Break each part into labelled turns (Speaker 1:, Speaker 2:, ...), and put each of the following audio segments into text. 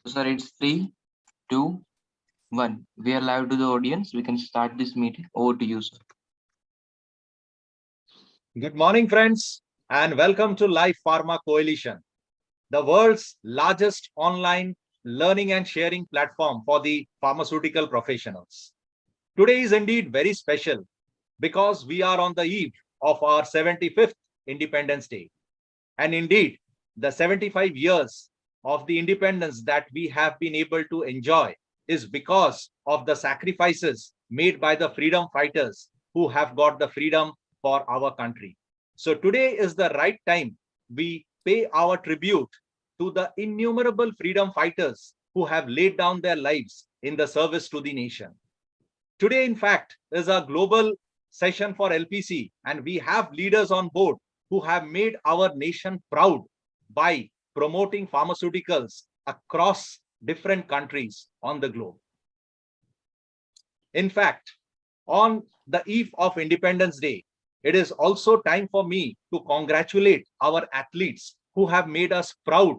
Speaker 1: So, sir, it's 3, 2, 1. We are live to the audience. We can start this meeting. Over to you, sir.
Speaker 2: Good morning, friends, and welcome to Life Pharma Coalition, the world's largest online learning and sharing platform for the pharmaceutical professionals. Today is indeed very special because we are on the eve of our 75th Independence Day. And indeed, the 75 years of the independence that we have been able to enjoy is because of the sacrifices made by the freedom fighters who have got the freedom for our country. So today is the right time we pay our tribute to the innumerable freedom fighters who have laid down their lives in the service to the nation. Today, in fact, is a global session for LPC, and we have leaders on board who have made our nation proud by promoting pharmaceuticals across different countries on the globe. In fact, on the eve of Independence Day, it is also time for me to congratulate our athletes who have made us proud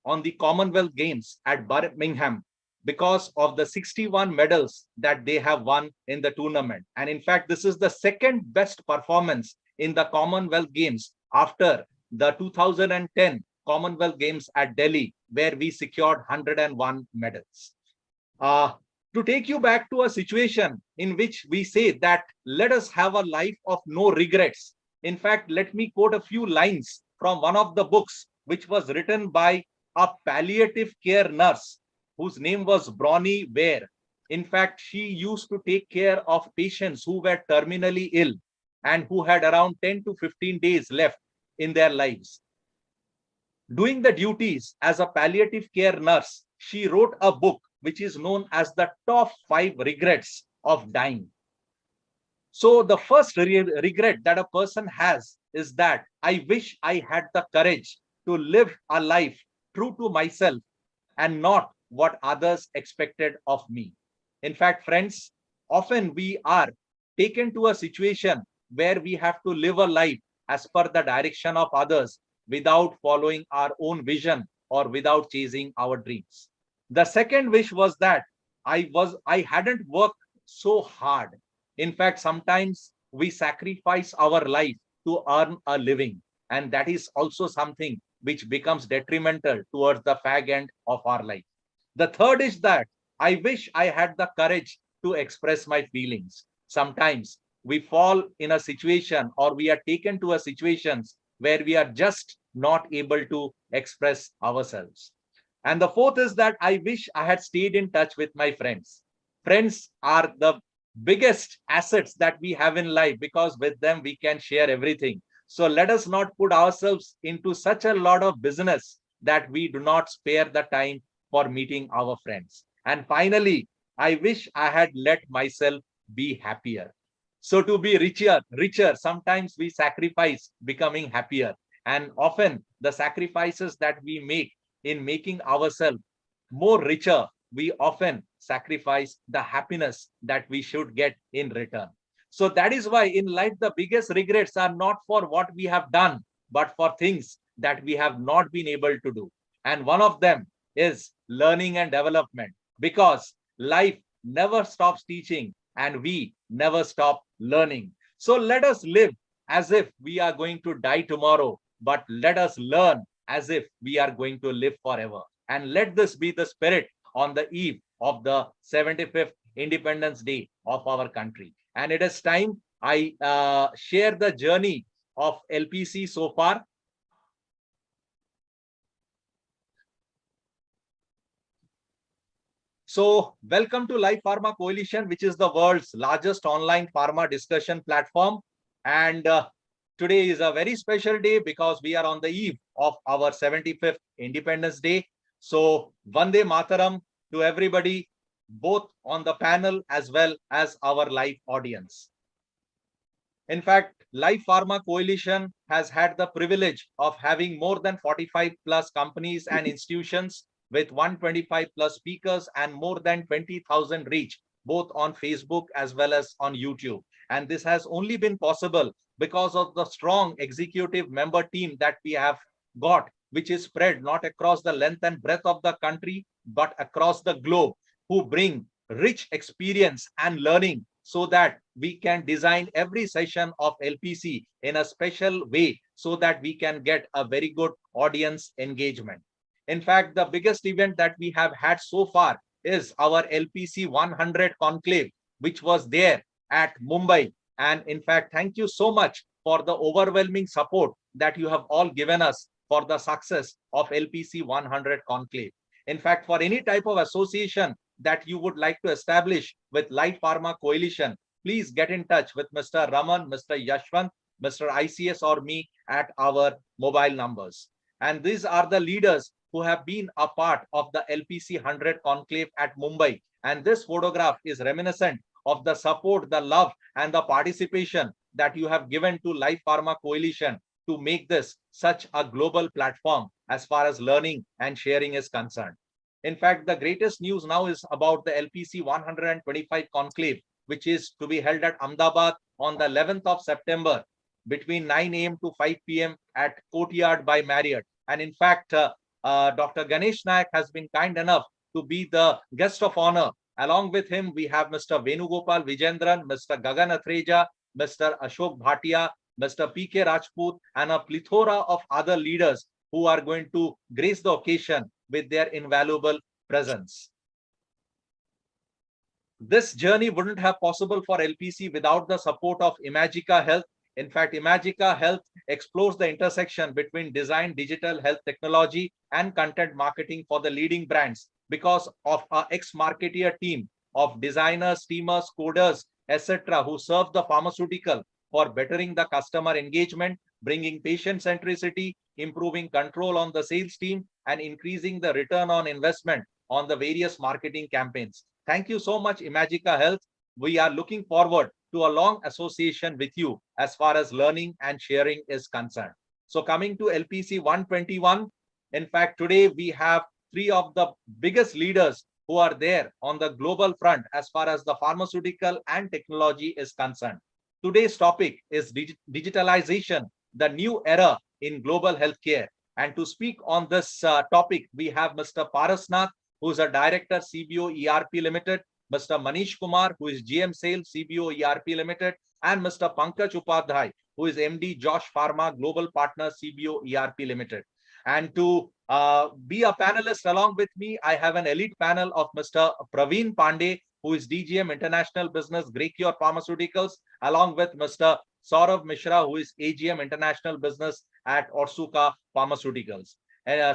Speaker 2: on the Commonwealth Games at Birmingham because of the 61 medals that they have won in the tournament. And in fact, this is the second best performance in the Commonwealth Games after the 2010 Commonwealth Games at Delhi, where we secured 101 medals. To take you back to a situation in which we say that let us have a life of no regrets. In fact, let me quote a few lines from one of the books which was written by a palliative care nurse whose name was Bronnie Ware. In fact, she used to take care of patients who were terminally ill and who had around 10 to 15 days left in their lives. Doing the duties as a palliative care nurse, she wrote a book which is known as the top 5 regrets of dying. So the first regret that a person has is that I wish I had the courage to live a life true to myself and not what others expected of me. In fact, friends, often we are taken to a situation where we have to live a life as per the direction of others without following our own vision or without chasing our dreams. The second wish was that I hadn't worked so hard. In fact, sometimes we sacrifice our life to earn a living, and that is also something which becomes detrimental towards the fag end of our life. The third is that I wish I had the courage to express my feelings. Sometimes we fall in a situation or we are taken to a situations where we are just not able to express ourselves. And the fourth is that I wish I had stayed in touch with my friends. Friends are the biggest assets that we have in life because with them we can share everything. So let us not put ourselves into such a lot of business that we do not spare the time for meeting our friends. And finally, I wish I had let myself be happier. So to be richer, sometimes we sacrifice becoming happier. And often the sacrifices that we make in making ourselves more richer, we often sacrifice the happiness that we should get in return. So that is why in life, the biggest regrets are not for what we have done, but for things that we have not been able to do. And one of them is learning and development, because life never stops teaching and we never stop learning. So let us live as if we are going to die tomorrow, but let us learn as if we are going to live forever. And let this be the spirit on the eve of the 75th Independence Day of our country. And it is time I share the journey of LPC so far. So welcome to Life Pharma Coalition, which is the world's largest online pharma discussion platform. And today is a very special day because we are on the eve of our 75th Independence Day. So Vande Mataram to everybody, both on the panel as well as our live audience. In fact, Life Pharma Coalition has had the privilege of having more than 45 plus companies and institutions with 125 plus speakers and more than 20,000 reach, both on Facebook as well as on YouTube. And this has only been possible because of the strong executive member team that we have got which is spread not across the length and breadth of the country, but across the globe, who bring rich experience and learning so that we can design every session of LPC in a special way so that we can get a very good audience engagement. In fact, the biggest event that we have had so far is our LPC 100 conclave, which was there at Mumbai. And in fact, thank you so much for the overwhelming support that you have all given us for the success of LPC 100 conclave. In fact, for any type of association that you would like to establish with Life Pharma Coalition, please get in touch with Mr. Raman, Mr. Yashwant, Mr. ICS or me at our mobile numbers. And these are the leaders who have been a part of the LPC 100 conclave at Mumbai. And this photograph is reminiscent of the support, the love, and the participation that you have given to Life Pharma Coalition to make this such a global platform as far as learning and sharing is concerned. In fact, the greatest news now is about the LPC 125 conclave, which is to be held at Ahmedabad on the 11th of September between 9 a.m. to 5 p.m. at Courtyard by Marriott. And in fact, Dr. Ganesh Nayak has been kind enough to be the guest of honor. Along with him, we have Mr. Venugopal Vijendran, Mr. Gagan Athreja, Mr. Ashok Bhatia, Mr. P.K. Rajput, and a plethora of other leaders who are going to grace the occasion with their invaluable presence. This journey wouldn't have possible for LPC without the support of Imagica Health. In fact, Imagica Health explores the intersection between design, digital health technology, and content marketing for the leading brands because of our ex-marketeer team of designers, teamers, coders, etc., who serve the pharmaceutical for bettering the customer engagement, bringing patient centricity, improving control on the sales team, and increasing the return on investment on the various marketing campaigns. Thank you so much, Imagica Health. We are looking forward to a long association with you as far as learning and sharing is concerned. So coming to LPC 121, in fact, today we have three of the biggest leaders who are there on the global front as far as the pharmaceutical and technology is concerned. Today's topic is digitalization, the new era in global healthcare. And to speak on this topic, we have Mr. Parasnath, who is a director, CBO ERP Limited, Mr. Manish Kumar, who is GM Sales, CBO ERP Limited, and Mr. Pankaj Upadhyay, who is MD Josh Pharma Global Partner, CBO ERP Limited. And to be a panelist along with me, I have an elite panel of Mr. Praveen Pandey, who is DGM International Business, Greycure Pharmaceuticals, along with Mr. Saurav Mishra, who is AGM International Business at Otsuka Pharmaceuticals.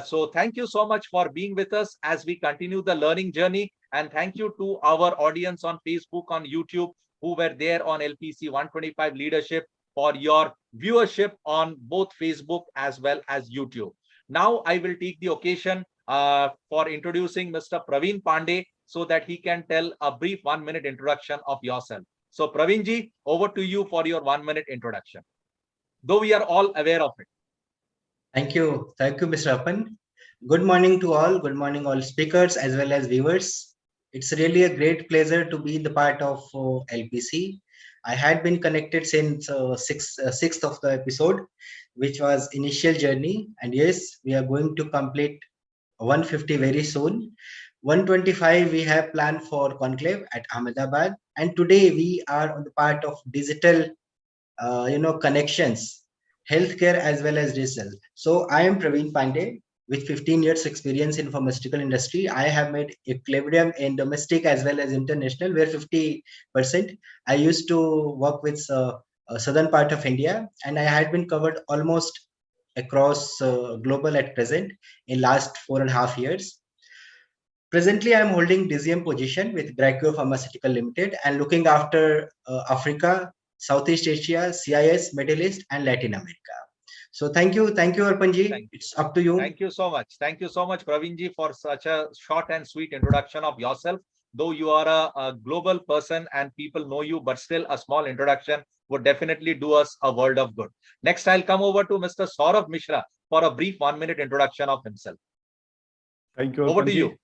Speaker 2: So thank you so much for being with us as we continue the learning journey. And thank you to our audience on Facebook, on YouTube, who were there on LPC 125 Leadership for your viewership on both Facebook as well as YouTube. Now I will take the occasion for introducing Mr. Praveen Pandey so that he can tell a brief 1-minute introduction of yourself. So Praveen ji, over to you for your 1-minute introduction, though we are all aware of it.
Speaker 3: Thank you, Mr. Appan. Good morning to all. Good morning, all speakers as well as viewers. It's really a great pleasure to be the part of LPC. I had been connected since sixth of the episode, which was initial journey. And yes, we are going to complete 150 very soon. 125 we have planned for conclave at Ahmedabad. And today we are on the part of digital, connections, healthcare as well as digital. So I am Praveen Pandey with 15 years experience in pharmaceutical industry. I have made equilibrium in domestic as well as international, where 50% I used to work with southern part of India, and I had been covered almost across global at present in last 4.5 years. Presently, I am holding DGM position with Greycure Pharmaceutical Limited and looking after Africa, Southeast Asia, CIS, Middle East, and Latin America. So thank you, Arpanji. It's up to you.
Speaker 2: Thank you so much. Thank you so much, Praveenji, for such a short and sweet introduction of yourself. Though you are a global person and people know you, but still a small introduction would definitely do us a world of good. Next, I'll come over to Mr. Saurav Mishra for a brief 1-minute introduction of himself.
Speaker 4: Thank you.
Speaker 2: Over to you.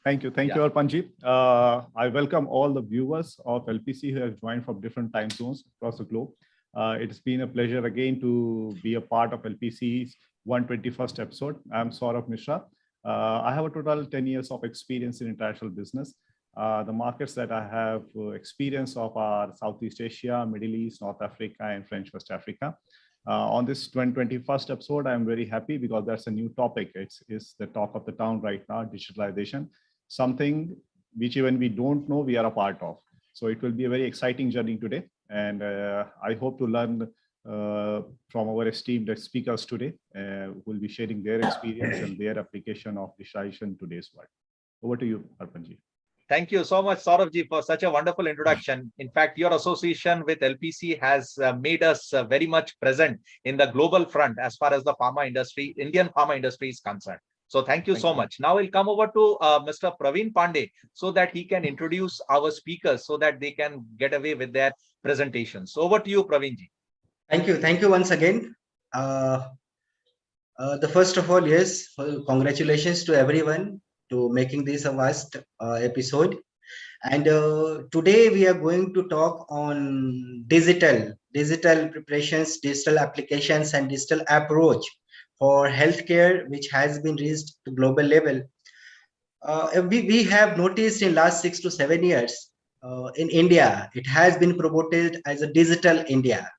Speaker 4: Thank you, Arpanji. I welcome all the viewers of LPC who have joined from different time zones across the globe. It's been a pleasure again to be a part of LPC's 121st episode. I'm Saurav Mishra. I have a total 10 years of experience in international business. The markets that I have experience of are Southeast Asia, Middle East, North Africa, and French West Africa. On this 21st episode, I'm very happy because that's a new topic. It's the talk of the town right now, digitalization, something which even we don't know we are a part of. So it will be a very exciting journey today. And I hope to learn from our esteemed speakers today, who will be sharing their experience and their application of digitalization in today's world. Over to you, Arpanji.
Speaker 2: Thank you so much, Sauravji, for such a wonderful introduction. In fact, your association with LPC has made us very much present in the global front as far as the pharma industry, Indian pharma industry is concerned. So thank you so much. Now we'll come over to Mr. Praveen Pandey so that he can introduce our speakers so that they can get away with their presentations. So over to you, Praveenji.
Speaker 3: Thank you. Thank you once again. The first of all, yes, congratulations to everyone to making this a vast episode. And today we are going to talk on digital preparations, digital applications, and digital approach for healthcare, which has been reached to global level. We have noticed in last 6 to 7 years in India, it has been promoted as a digital India.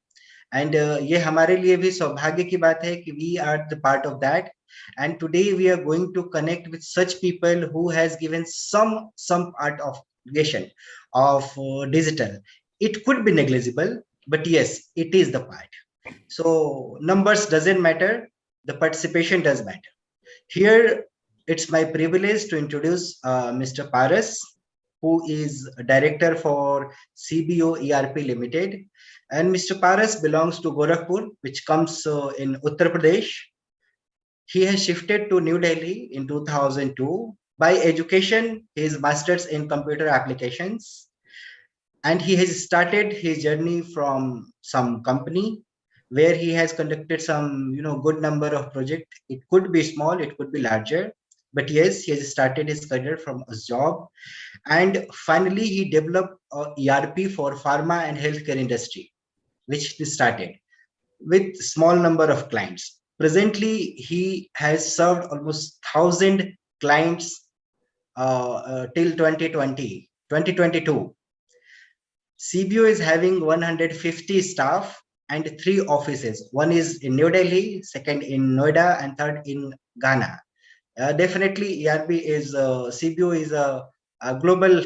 Speaker 3: And ये हमारे लिए भी सौभाग्य की बात है कि we are the part of that. And today we are going to connect with such people who has given some part of creation of digital. It could be negligible, but yes, it is the part. So numbers doesn't matter. The participation does matter. Here, it's my privilege to introduce Mr. Paras, who is a director for CBO ERP Limited. And Mr. Paras belongs to Gorakhpur, which comes in Uttar Pradesh. He has shifted to New Delhi in 2002. By education, he is master's in computer applications. And he has started his journey from some company where he has conducted some, good number of projects. It could be small, it could be larger. But yes, he has started his career from a job. And finally, he developed a ERP for pharma and healthcare industry, which he started with small number of clients. Presently, he has served almost 1,000 clients till 2022. CBO is having 150 staff and 3 offices. One is in New Delhi, second in Noida, and third in Ghana. Definitely, ERP is CBO is a global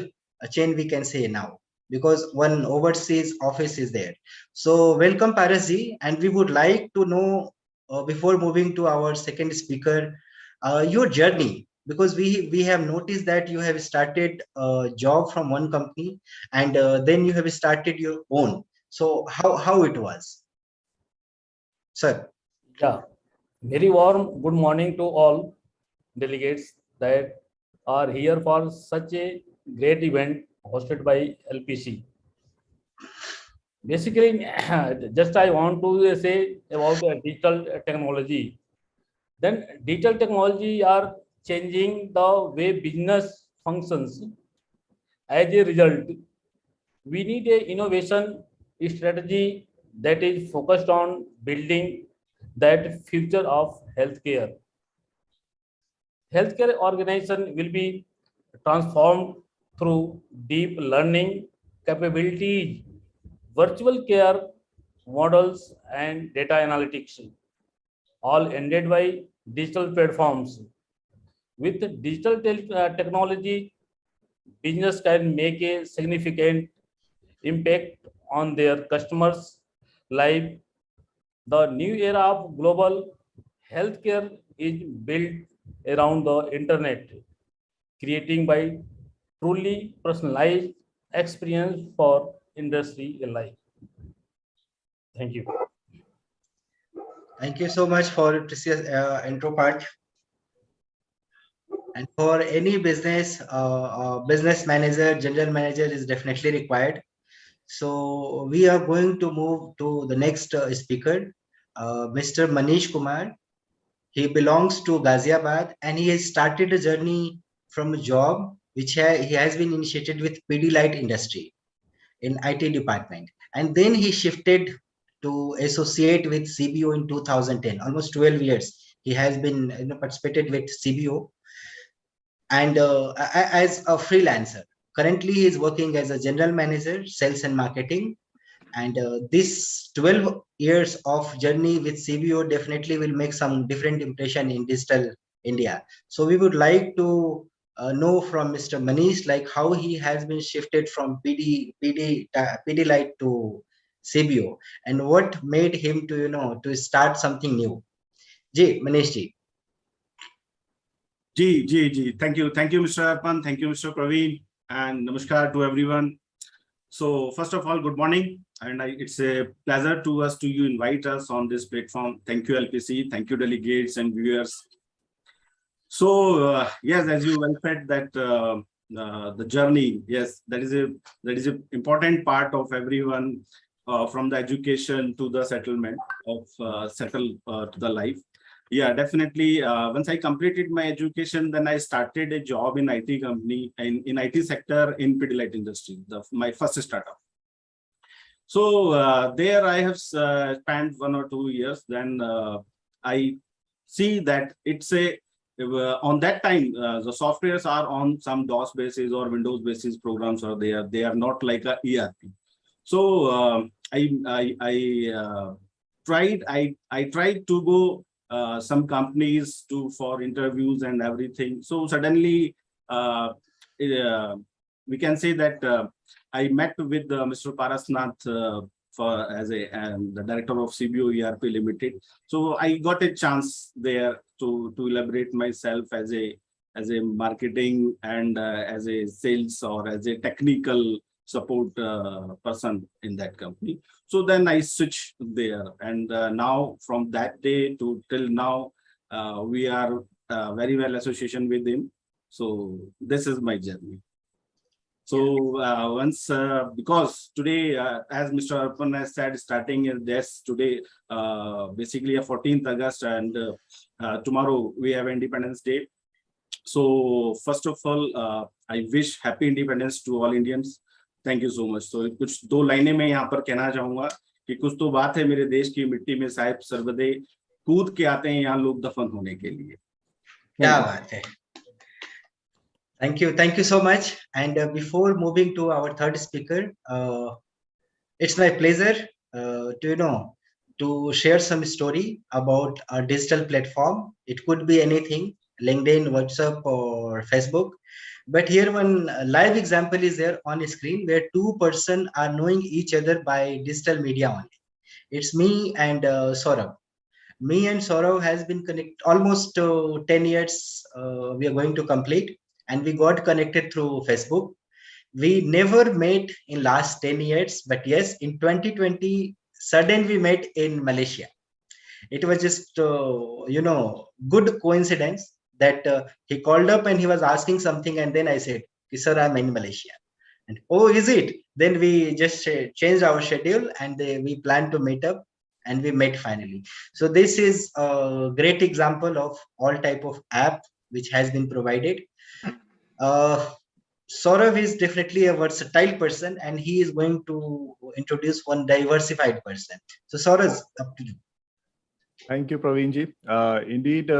Speaker 3: chain, we can say now, because one overseas office is there. So welcome, Parasji, and we would like to know before moving to our second speaker, your journey, because we have noticed that you have started a job from one company and then you have started your own. So how it was, sir?
Speaker 5: Yeah, very warm good morning to all delegates that are here for such a great event hosted by LPC. Basically, just I want to say about digital technology. Then digital technology are changing the way business functions. As a result, we need a innovation strategy that is focused on building that future of healthcare. Healthcare organization will be transformed through deep learning capabilities, virtual care models, and data analytics, all ended by digital platforms. With digital technology, business can make a significant impact on their customers' life. The new era of global healthcare is built around the internet, creating by truly personalized experience for industry alike. Thank you.
Speaker 3: Thank you so much for precious intro part. And for any business, business manager, general manager is definitely required. So we are going to move to the next speaker, Mr. Manish Kumar. He belongs to Ghaziabad and he has started a journey from a job which he has been initiated with Pidilite industry in IT department. And then he shifted to associate with CBO in 2010, almost 12 years. He has been participated with CBO and as a freelancer. Currently, he is working as a general manager, sales and marketing. And this 12 years of journey with CBO definitely will make some different impression in digital India. So we would like to know from Mr. Manish, like how he has been shifted from PD Lite to CBO, and what made him to to start something new. Ji, Manish ji.
Speaker 6: Ji. Thank you, Mr. Arpan. Thank you, Mr. Praveen, and namaskar to everyone. So first of all, good morning, and it's a pleasure to us to you invite us on this platform. Thank you, LPC. Thank you, delegates and viewers. So yes, as you well said that the journey, yes, that is a important part of everyone, from the education to the settlement of settle to the life. Yeah, definitely. Once I completed my education, then I started a job in IT company in IT sector in Pidilite industry, my first startup. So there I have spent 1 or 2 years. Then I see that it's a on that time the softwares are on some DOS basis or Windows basis programs are there. They are not like a ERP. So I tried to go some companies for interviews and everything. So suddenly we can say that I met with Mr. Parasnath as the director of CBO ERP Limited. So I got a chance there to elaborate myself as a marketing and as a sales or as a technical support person in that company. So then I switched there, and now from that day to till now, we are very well association with him. So this is my journey. So because today, as Mr. Arpan has said, starting in this today, basically a 14th August, and tomorrow we have Independence Day. So first of all, I wish happy independence to all Indians. Thank you so much. तो कुछ 2 लाइनें मैं यहाँ पर कहना चाहूंगा कि कुछ तो बात है मेरे देश की मिट्टी में साहिब सर्वदे कूद के आते हैं यहाँ लोग दफन होने के लिए।
Speaker 3: क्या बात है। Thank you so much. And before moving to our third speaker, it's my pleasure to share some story about a digital platform. It could be anything, LinkedIn, WhatsApp, or Facebook. But here one live example is there on screen where 2 persons are knowing each other by digital media only. It's me and Saurav. Me and Saurav has been connected almost 10 years. We are going to complete, and we got connected through Facebook. We never met in last 10 years, but yes, in 2020, suddenly we met in Malaysia. It was just, good coincidence that he called up and he was asking something, and then I said, sir, I'm in Malaysia. And oh, is it? Then we just changed our schedule, and we planned to meet up, and we met finally. So this is a great example of all type of app which has been provided. Saurav is definitely a versatile person, and he is going to introduce one diversified person. So Saurav, up to you.
Speaker 4: Thank you, Praveen ji. Indeed,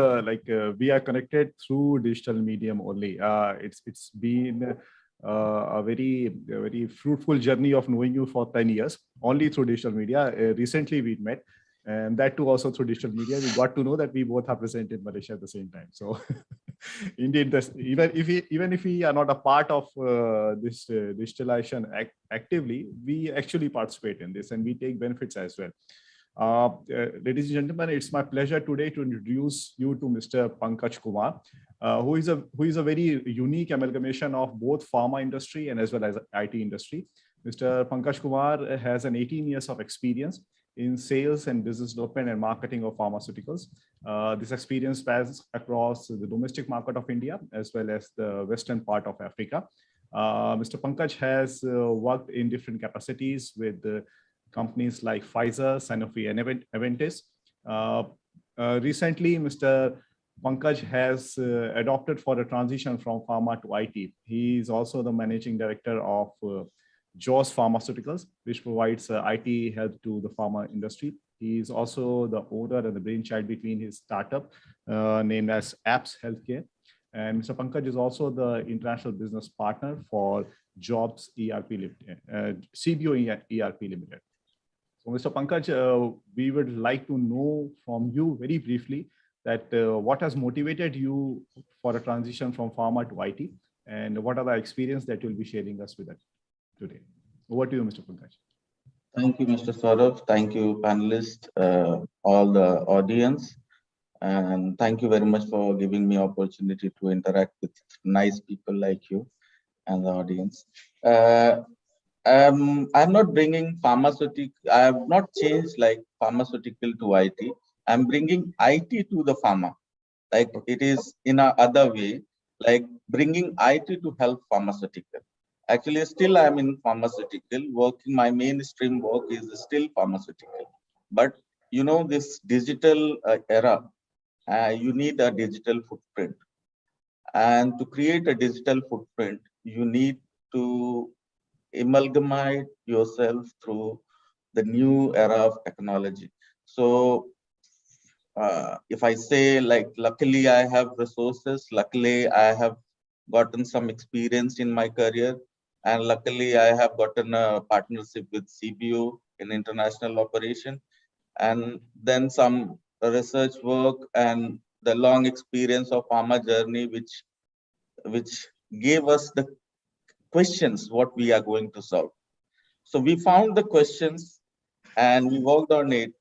Speaker 4: we are connected through digital medium only. It's been a very fruitful journey of knowing you for 10 years only through digital media. Recently we met, and that too also through digital media. We got to know that we both are present in Malaysia at the same time. So indeed, even if we are not a part of this digitalization actively, we actually participate in this and we take benefits as well. Ladies and gentlemen, it's my pleasure today to introduce you to Mr. Pankaj Kumar, who is a very unique amalgamation of both pharma industry and as well as IT industry. Mr. Pankaj Kumar has an 18 years of experience in sales and business development and marketing of pharmaceuticals. This experience spans across the domestic market of India as well as the western part of Africa. Mr. Pankaj has worked in different capacities with companies like Pfizer, Sanofi, and Aventis. Recently, Mr. Pankaj has adopted for a transition from pharma to IT. He is also the managing director of JOS Pharmaceuticals, which provides IT help to the pharma industry. He is also the owner and the brainchild between his startup named as Apps Healthcare. And Mr. Pankaj is also the international business partner for Jobs ERP Limited, CBO ERP Limited. So, Mr. Pankaj, we would like to know from you very briefly that what has motivated you for a transition from pharma to IT, and what are the experience that you'll be sharing us with us today. Over to you, Mr. Pankaj.
Speaker 7: Thank you, Mr. Saurav. Thank you, panelists, all the audience. And thank you very much for giving me opportunity to interact with nice people like you and the audience. I'm not bringing pharmaceutical, I have not changed like pharmaceutical to IT. I'm bringing IT to the pharma. Like it is in a other way, like bringing IT to help pharmaceutical. Actually, still I'm in pharmaceutical working. My mainstream work is still pharmaceutical. But you know, this digital era, you need a digital footprint. And to create a digital footprint, you need to amalgamate yourself through the new era of technology. So if I say like, luckily I have resources, luckily I have gotten some experience in my career, and luckily I have gotten a partnership with CBO in international operation, and then some research work and the long experience of pharma journey, which gave us the questions what we are going to solve. So we found the questions and we worked on it,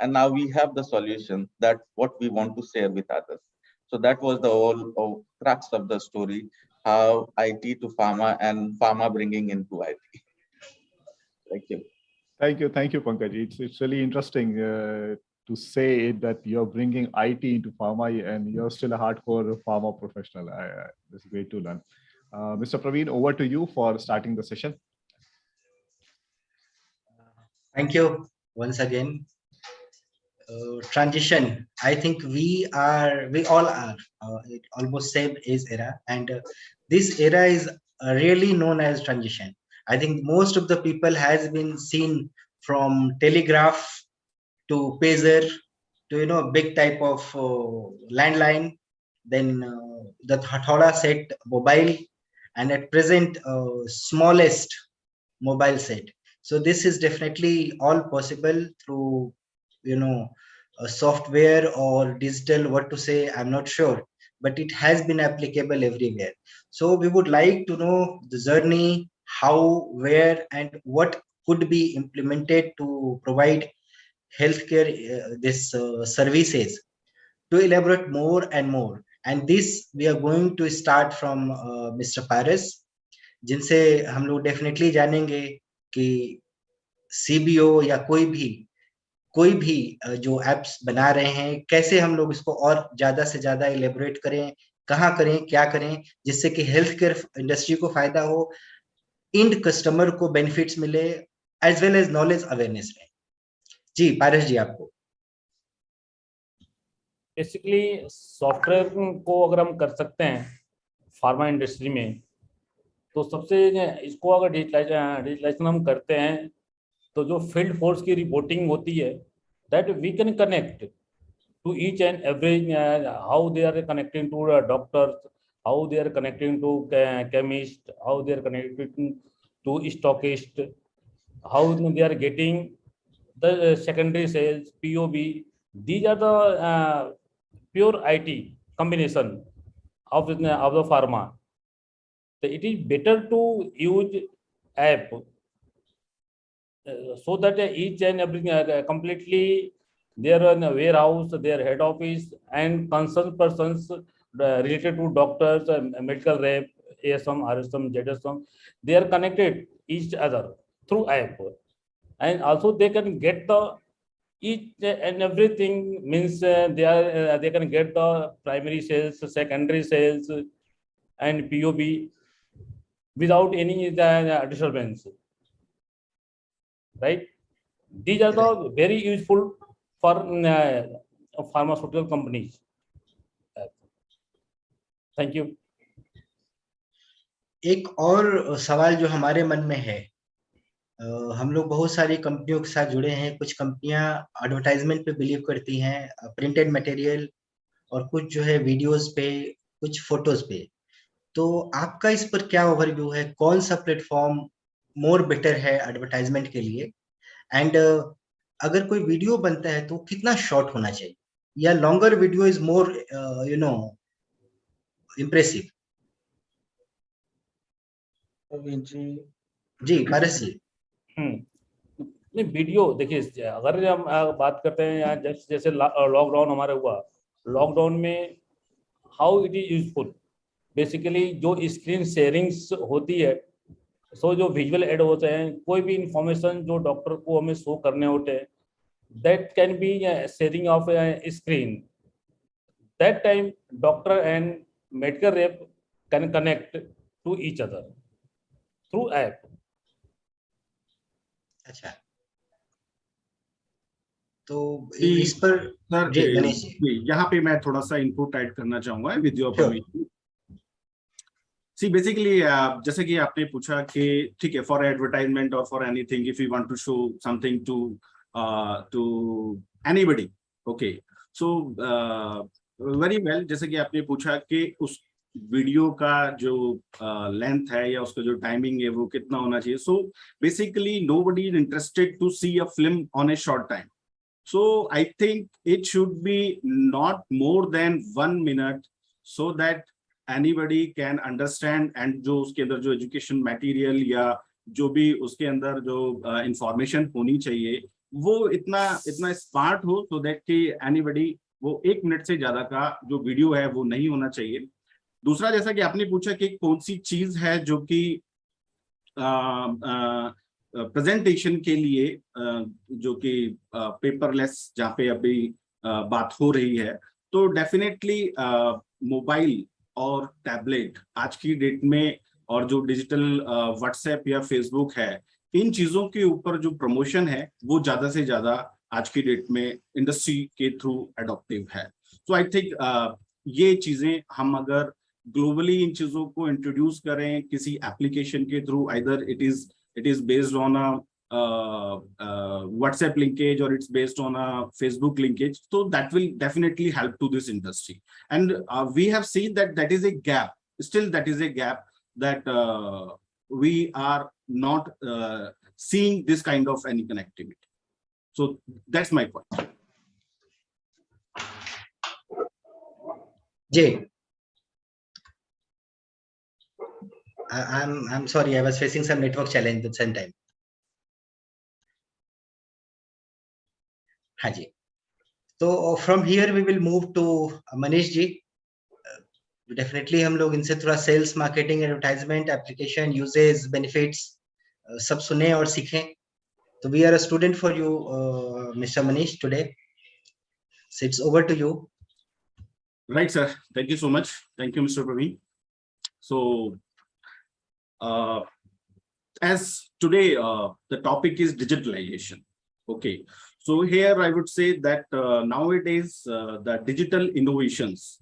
Speaker 7: and now we have the solution that what we want to share with others. So that was the whole crux of the story, how IT to pharma and pharma bringing into IT. Thank you.
Speaker 4: Thank you, Pankaj. It's really interesting to say that you're bringing IT into pharma and you're still a hardcore pharma professional. It's great to learn. Mr. Praveen, over to you for starting the session.
Speaker 3: Thank you once again. Transition. I think we all are almost same age era, and this era is really known as transition. I think most of the people has been seen from telegraph to pager to big type of landline, then the thoda set mobile, and at present smallest mobile set. So this is definitely all possible through a software or digital, what to say, I'm not sure, but it has been applicable everywhere. So we would like to know the journey, how, where, and what could be implemented to provide healthcare services. To elaborate more and more, and this we are going to start from Mr. Paris, जिनसे हम लोग definitely जानेंगे कि CBO या कोई भी जो apps बना रहे हैं, कैसे हम लोग इसको और ज्यादा से ज्यादा इलेबोरेट करें, कहाँ करें, क्या करें, जिससे कि हेल्थ केयर इंडस्ट्री को फायदा हो, इंड कस्टमर को बेनिफिट्स मिले, as well as knowledge awareness रहे. जी पारस जी, आपको.
Speaker 5: बेसिकली सॉफ्टवेयर को अगर हम कर सकते हैं फार्मा इंडस्ट्री में, तो सबसे इसको अगर डिजिटलाइजेशन हम करते हैं, तो जो फील्ड फोर्स की रिपोर्टिंग होती है, that we can connect to each and every, how they are connecting to doctors, how they are connecting to chemist, how they are connecting to stockist, how they are getting the secondary sales, POB. These are the pure IT combination of the pharma. So it is better to use app so that each and every completely their warehouse, their head office, and concerned persons related to doctors, medical rep, ASM, RSM, ZSM, they are connected each other through app, and also they can get the each and everything, means they can get the primary sales, secondary sales, and POB without any disturbance, right? These are the very useful for pharmaceutical companies. Thank you.
Speaker 3: एक और सवाल जो हमारे मन में है हम लोग बहुत सारी कंपनियों के साथ जुड़े हैं। कुछ कंपनियां एडवर्टाइजमेंट पे बिलीव करती हैं, प्रिंटेड मटेरियल, और कुछ जो है वीडियोस पे, कुछ फोटोज पे। तो आपका इस पर क्या ओवरव्यू है? कौन सा प्लेटफॉर्म मोर बेटर है एडवर्टाइजमेंट के लिए? एंड अगर कोई वीडियो बनता है तो कितना शॉर्ट होना चाहिए, या longer video is more impressive?
Speaker 7: Praveen ji,
Speaker 3: जी पारस जी।
Speaker 5: नहीं, वीडियो देखिए, अगर हम बात करते हैं यहाँ, जैसे लॉकडाउन हमारा हुआ, लॉकडाउन में how it is useful, basically जो स्क्रीन शेयरिंग्स होती है, सो जो विजुअल एड होते हैं, कोई भी इंफॉर्मेशन जो डॉक्टर को हमें शो करने होते हैं, that can be sharing of screen. That time doctor and medical rep can connect to each other through app.
Speaker 3: अच्छा, तो
Speaker 6: जी,
Speaker 3: इस पर
Speaker 6: सर
Speaker 3: जी गणेश जी।
Speaker 6: यहाँ पे मैं थोड़ा सा इनपुट ऐड करना चाहूंगा with your
Speaker 3: Sure.
Speaker 6: Permission. See basically जैसे कि आपने पूछा कि ठीक है, फॉर एडवर्टाइजमेंट और for anything, if you want to show something to anybody, okay, so very well, जैसे कि आपने पूछा कि उस वीडियो का जो लेंथ है या उसका जो टाइमिंग है वो कितना होना चाहिए। So basically nobody is interested to see a film on a short time, so I think it should be not more than 1 minute so that anybody can understand, and जो उसके अंदर जो एजुकेशन मटेरियल या जो भी उसके अंदर जो इंफॉर्मेशन होनी चाहिए वो इतना इतना स्मार्ट हो, so that कि एनीबडी वो 1 मिनट से ज्यादा का जो वीडियो है वो नहीं होना चाहिए। दूसरा, जैसा कि आपने पूछा कि कौन सी चीज है जो कि प्रेजेंटेशन के लिए जो कि पेपरलेस जहाँ पे अभी बात हो रही है, तो डेफिनेटली मोबाइल और टैबलेट आज की डेट में, और जो डिजिटल व्हाट्सएप या फेसबुक है, इन चीजों के ऊपर जो प्रमोशन है वो ज्यादा से ज्यादा आज की डेट में इंडस्ट्री के थ्रू एडॉप्टिव है। सो आई थिंक ये चीजें हम अगर ग्लोबली इन चीजों को इंट्रोड्यूस करें किसी एप्लीकेशन के through, either it is based on a WhatsApp linkage or it's based on a Facebook linkage, so that will definitely help to this industry. And we have seen that that is a gap, still that is a gap, that we are not seeing this kind of any connectivity. So that's my point.
Speaker 3: Jay, I'm sorry, I was facing some network challenge at the same time. हाँ जी, तो from here we will move to Manish ji. Definitely हम लोग इनसे थोड़ा sales, marketing, advertisement, application, uses, benefits सब सुने और सीखें। तो we are a student for you mister Manish today, so it's over to you.
Speaker 6: Right, sir. Thank you so much. Thank you, Mr. Praveen. So as today the topic is digitalization, okay, so here I would say that nowadays the digital innovations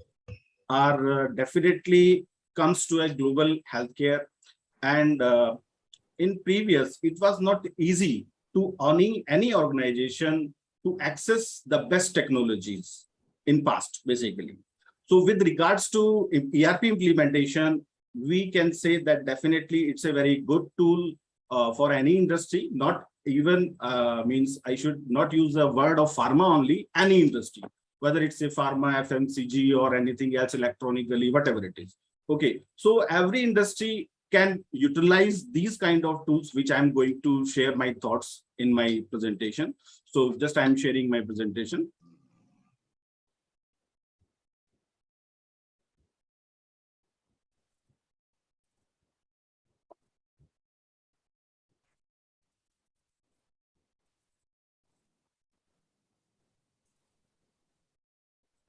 Speaker 6: are definitely comes to a global healthcare, and in previous it was not easy to any organization to access the best technologies in past, basically. So with regards to ERP implementation, we can say that definitely it's a very good tool for any industry, not even means I should not use the word of pharma only, any industry, whether it's a pharma, FMCG or anything else, electronically, whatever it is. Okay, so every industry can utilize these kind of tools, which I'm going to share my thoughts in my presentation. So just I'm sharing my presentation.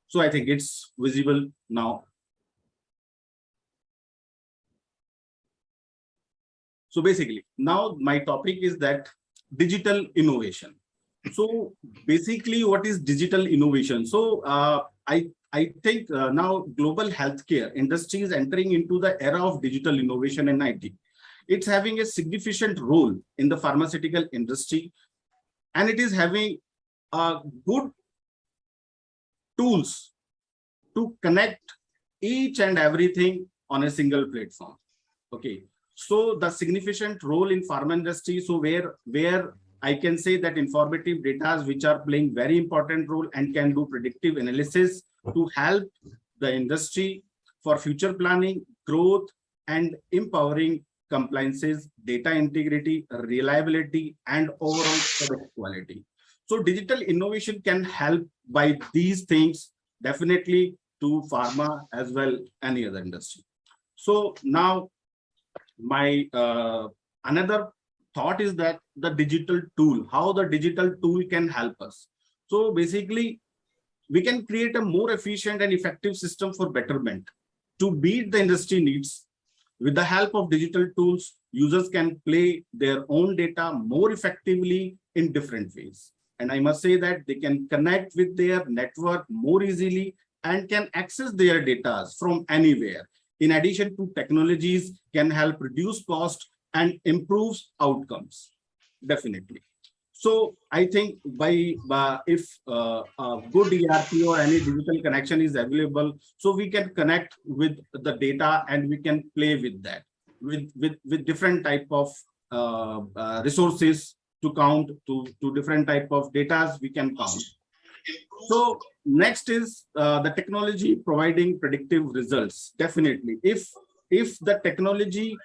Speaker 6: So I think it's visible now. So basically, now my topic is that digital innovation. So basically, what is digital innovation? So I think now global healthcare industry is entering into the era of digital innovation and IT. It's having a significant role in the pharmaceutical industry, and it is having good tools to connect each and everything on a single platform. Okay, so the significant role in pharma industry, so where I can say that informative data which are playing very important role and can do predictive analysis to help the industry for future planning, growth, and empowering compliances, data integrity, reliability, and overall product quality. So digital innovation can help by these things definitely to pharma as well any other industry. So now my another thought is that the digital tool, how the digital tool can help us. So basically, we can create a more efficient and effective system for betterment to meet the industry needs. With the help of digital tools, users can play their own data more effectively in different ways. And I must say that they can connect with their network more easily and can access their data from anywhere. In addition to technologies can help reduce cost and improves outcomes, definitely. So I think if a good ERP or any digital connection is available, so we can connect with the data and we can play with that, with different type of resources to count, to different type of data we can count. So next is the technology providing predictive results. Definitely, if the technology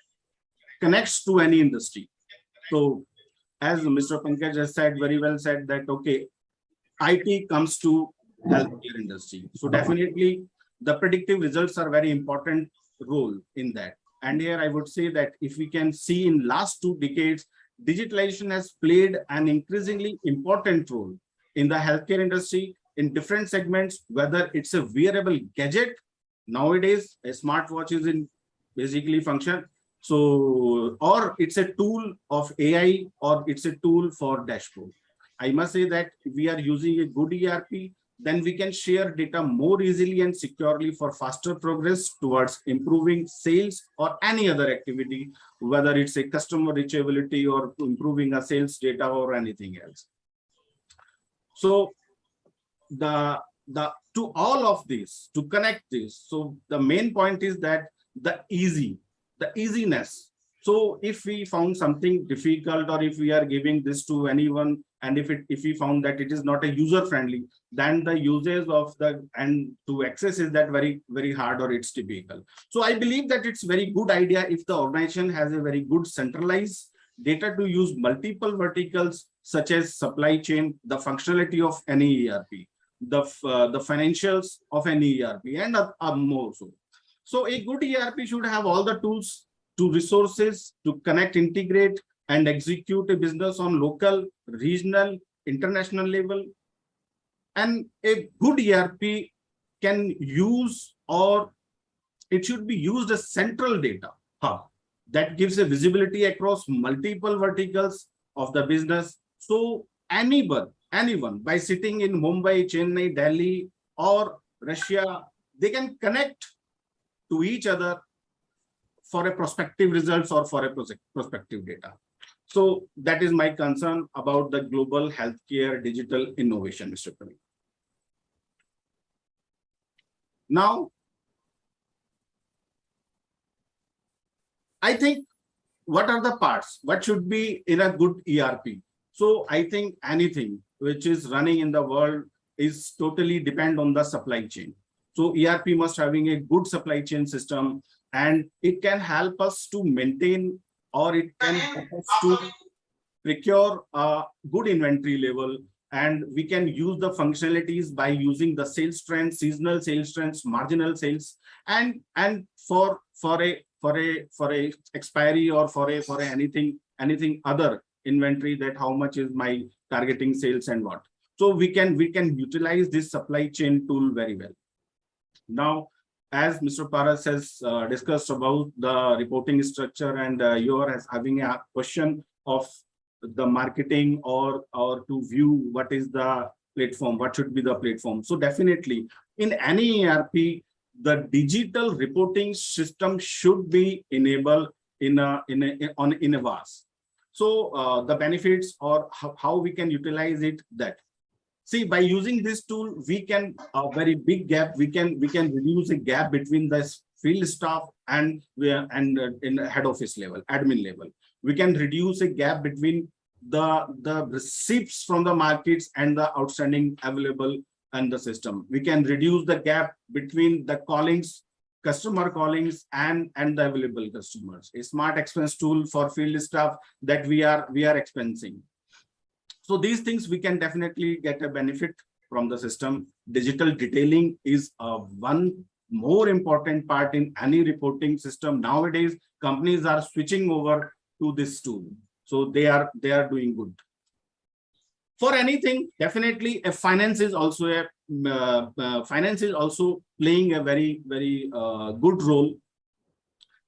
Speaker 6: connects to any industry, so as Mr. Pankaj has said, very well said that, okay, IT comes to healthcare industry. So definitely the predictive results are very important role in that. And here I would say that if we can see in last 2 decades, digitalization has played an increasingly important role in the healthcare industry in different segments, whether it's a wearable gadget. Nowadays, a smartwatch is in basically function. So, or it's a tool of AI, or it's a tool for dashboard. I must say that if we are using a good ERP, then we can share data more easily and securely for faster progress towards improving sales or any other activity, whether it's a customer reachability or improving a sales data or anything else. So to all of this, to connect this, so the main point is that the easiness. So if we found something difficult, or if we are giving this to anyone, and if we found that it is not a user friendly, then the usage of the and to access is that very, very hard, or it's typical. So I believe that it's very good idea if the organization has a very good centralized data to use multiple verticals such as supply chain, the functionality of any ERP, the financials of any ERP, and more so. So a good ERP should have all the tools to resources to connect, integrate, and execute a business on local, regional, international level. And a good ERP can use, or it should be used as central data hub that gives a visibility across multiple verticals of the business. So anyone by sitting in Mumbai, Chennai, Delhi, or Russia, they can connect to each other for a prospective results or for a prospective data. So that is my concern about the global healthcare digital innovation, Mr. Praveen. Now, I think what are the parts? What should be in a good ERP? So I think anything which is running in the world is totally depend on the supply chain. So ERP must having a good supply chain system, and it can help us to maintain, or it can help us to procure a good inventory level, and we can use the functionalities by using the sales trends, seasonal sales trends, marginal sales, and for a expiry, or for anything other inventory, that how much is my targeting sales and what. So we can utilize this supply chain tool very well. Now, as Mr. Paras has discussed about the reporting structure, and you are having a question of the marketing, or to view what is the platform, what should be the platform. So definitely in any ERP, the digital reporting system should be enabled in a VAS. So the benefits or how we can utilize it, that see, by using this tool, we can a very big gap. We can reduce a gap between the field staff and in head office level, admin level. We can reduce a gap between the receipts from the markets and the outstanding available and the system. We can reduce the gap between the callings, customer callings and the available customers. A smart expense tool for field staff that we are expensing. So these things we can definitely get a benefit from the system. Digital detailing is one more important part in any reporting system. Nowadays, companies are switching over to this tool. So they are doing good. For anything, definitely a finance is also playing a very good role.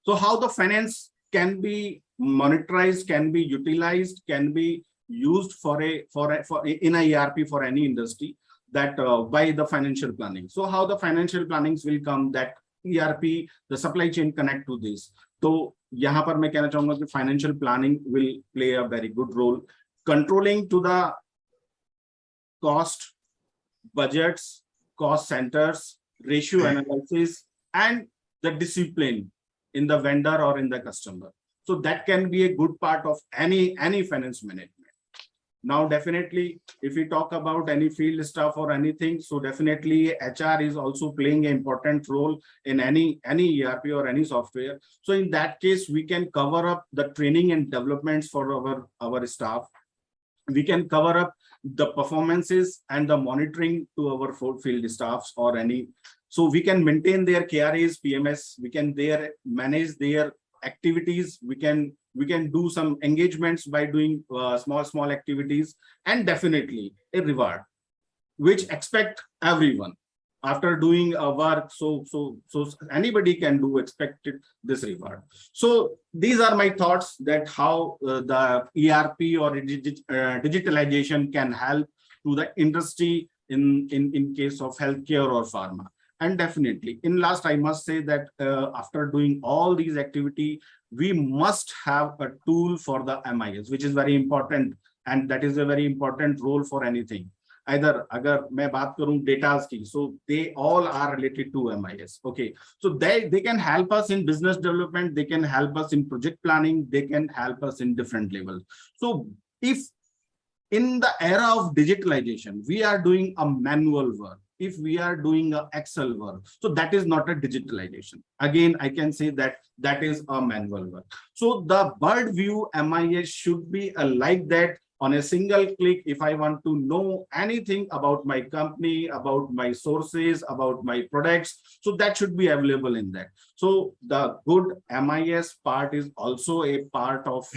Speaker 6: So how the finance can be monetized, can be utilized, can be used in a ERP for any industry, that by the financial planning. So how the financial plannings will come, that ERP, the supply chain connect to this. So यहाँ पर मैं कहना चाहूँगा कि financial planning will play a very good role, controlling to the cost, budgets, cost centers, ratio analysis, and the discipline in the vendor or in the customer. So that can be a good part of any finance management. Now, definitely, if we talk about any field staff or anything, so definitely HR is also playing an important role in any ERP or any software. So in that case, we can cover up the training and developments for our staff. We can cover up the performances and the monitoring to our field staffs or any. So we can maintain their KRAs, PMS. We can manage their activities. We can do some engagements by doing small activities, and definitely a reward, which expect everyone after doing a work. So anybody can expect this reward. So these are my thoughts that how the ERP or digitalization can help to the industry in case of healthcare or pharma. And definitely, in last, I must say that after doing all these activity, we must have a tool for the MIS, which is very important, and that is a very important role for anything. Either agar मैं बात करूं datas की, so they all are related to MIS. Okay, so they can help us in business development, they can help us in project planning, they can help us in different levels. So if in the era of digitalization, we are doing a manual work, if we are doing a Excel work, so that is not a digitalization. Again, I can say that is a manual work. So the bird view MIS should be like that. On a single click, if I want to know anything about my company, about my sources, about my products, so that should be available in that. So the good MIS part is also a part of,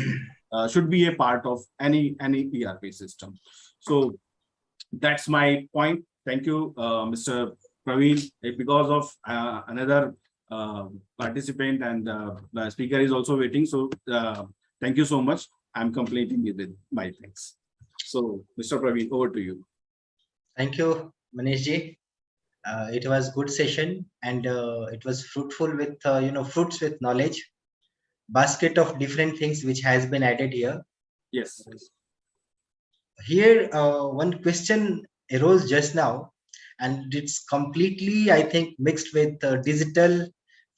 Speaker 6: should be a part of any ERP system. So that's my point. Thank you, Mr. Praveen. Because of another participant and the speaker is also waiting. So thank you so much. I'm completing with my thanks. So, Mr. Praveen, over to you.
Speaker 3: Thank you, Manish ji. It was good session, and it was fruitful with fruits with knowledge, basket of different things which has been added here.
Speaker 6: Yes.
Speaker 3: Here, one question arose just now, and it's completely, I think, mixed with digital,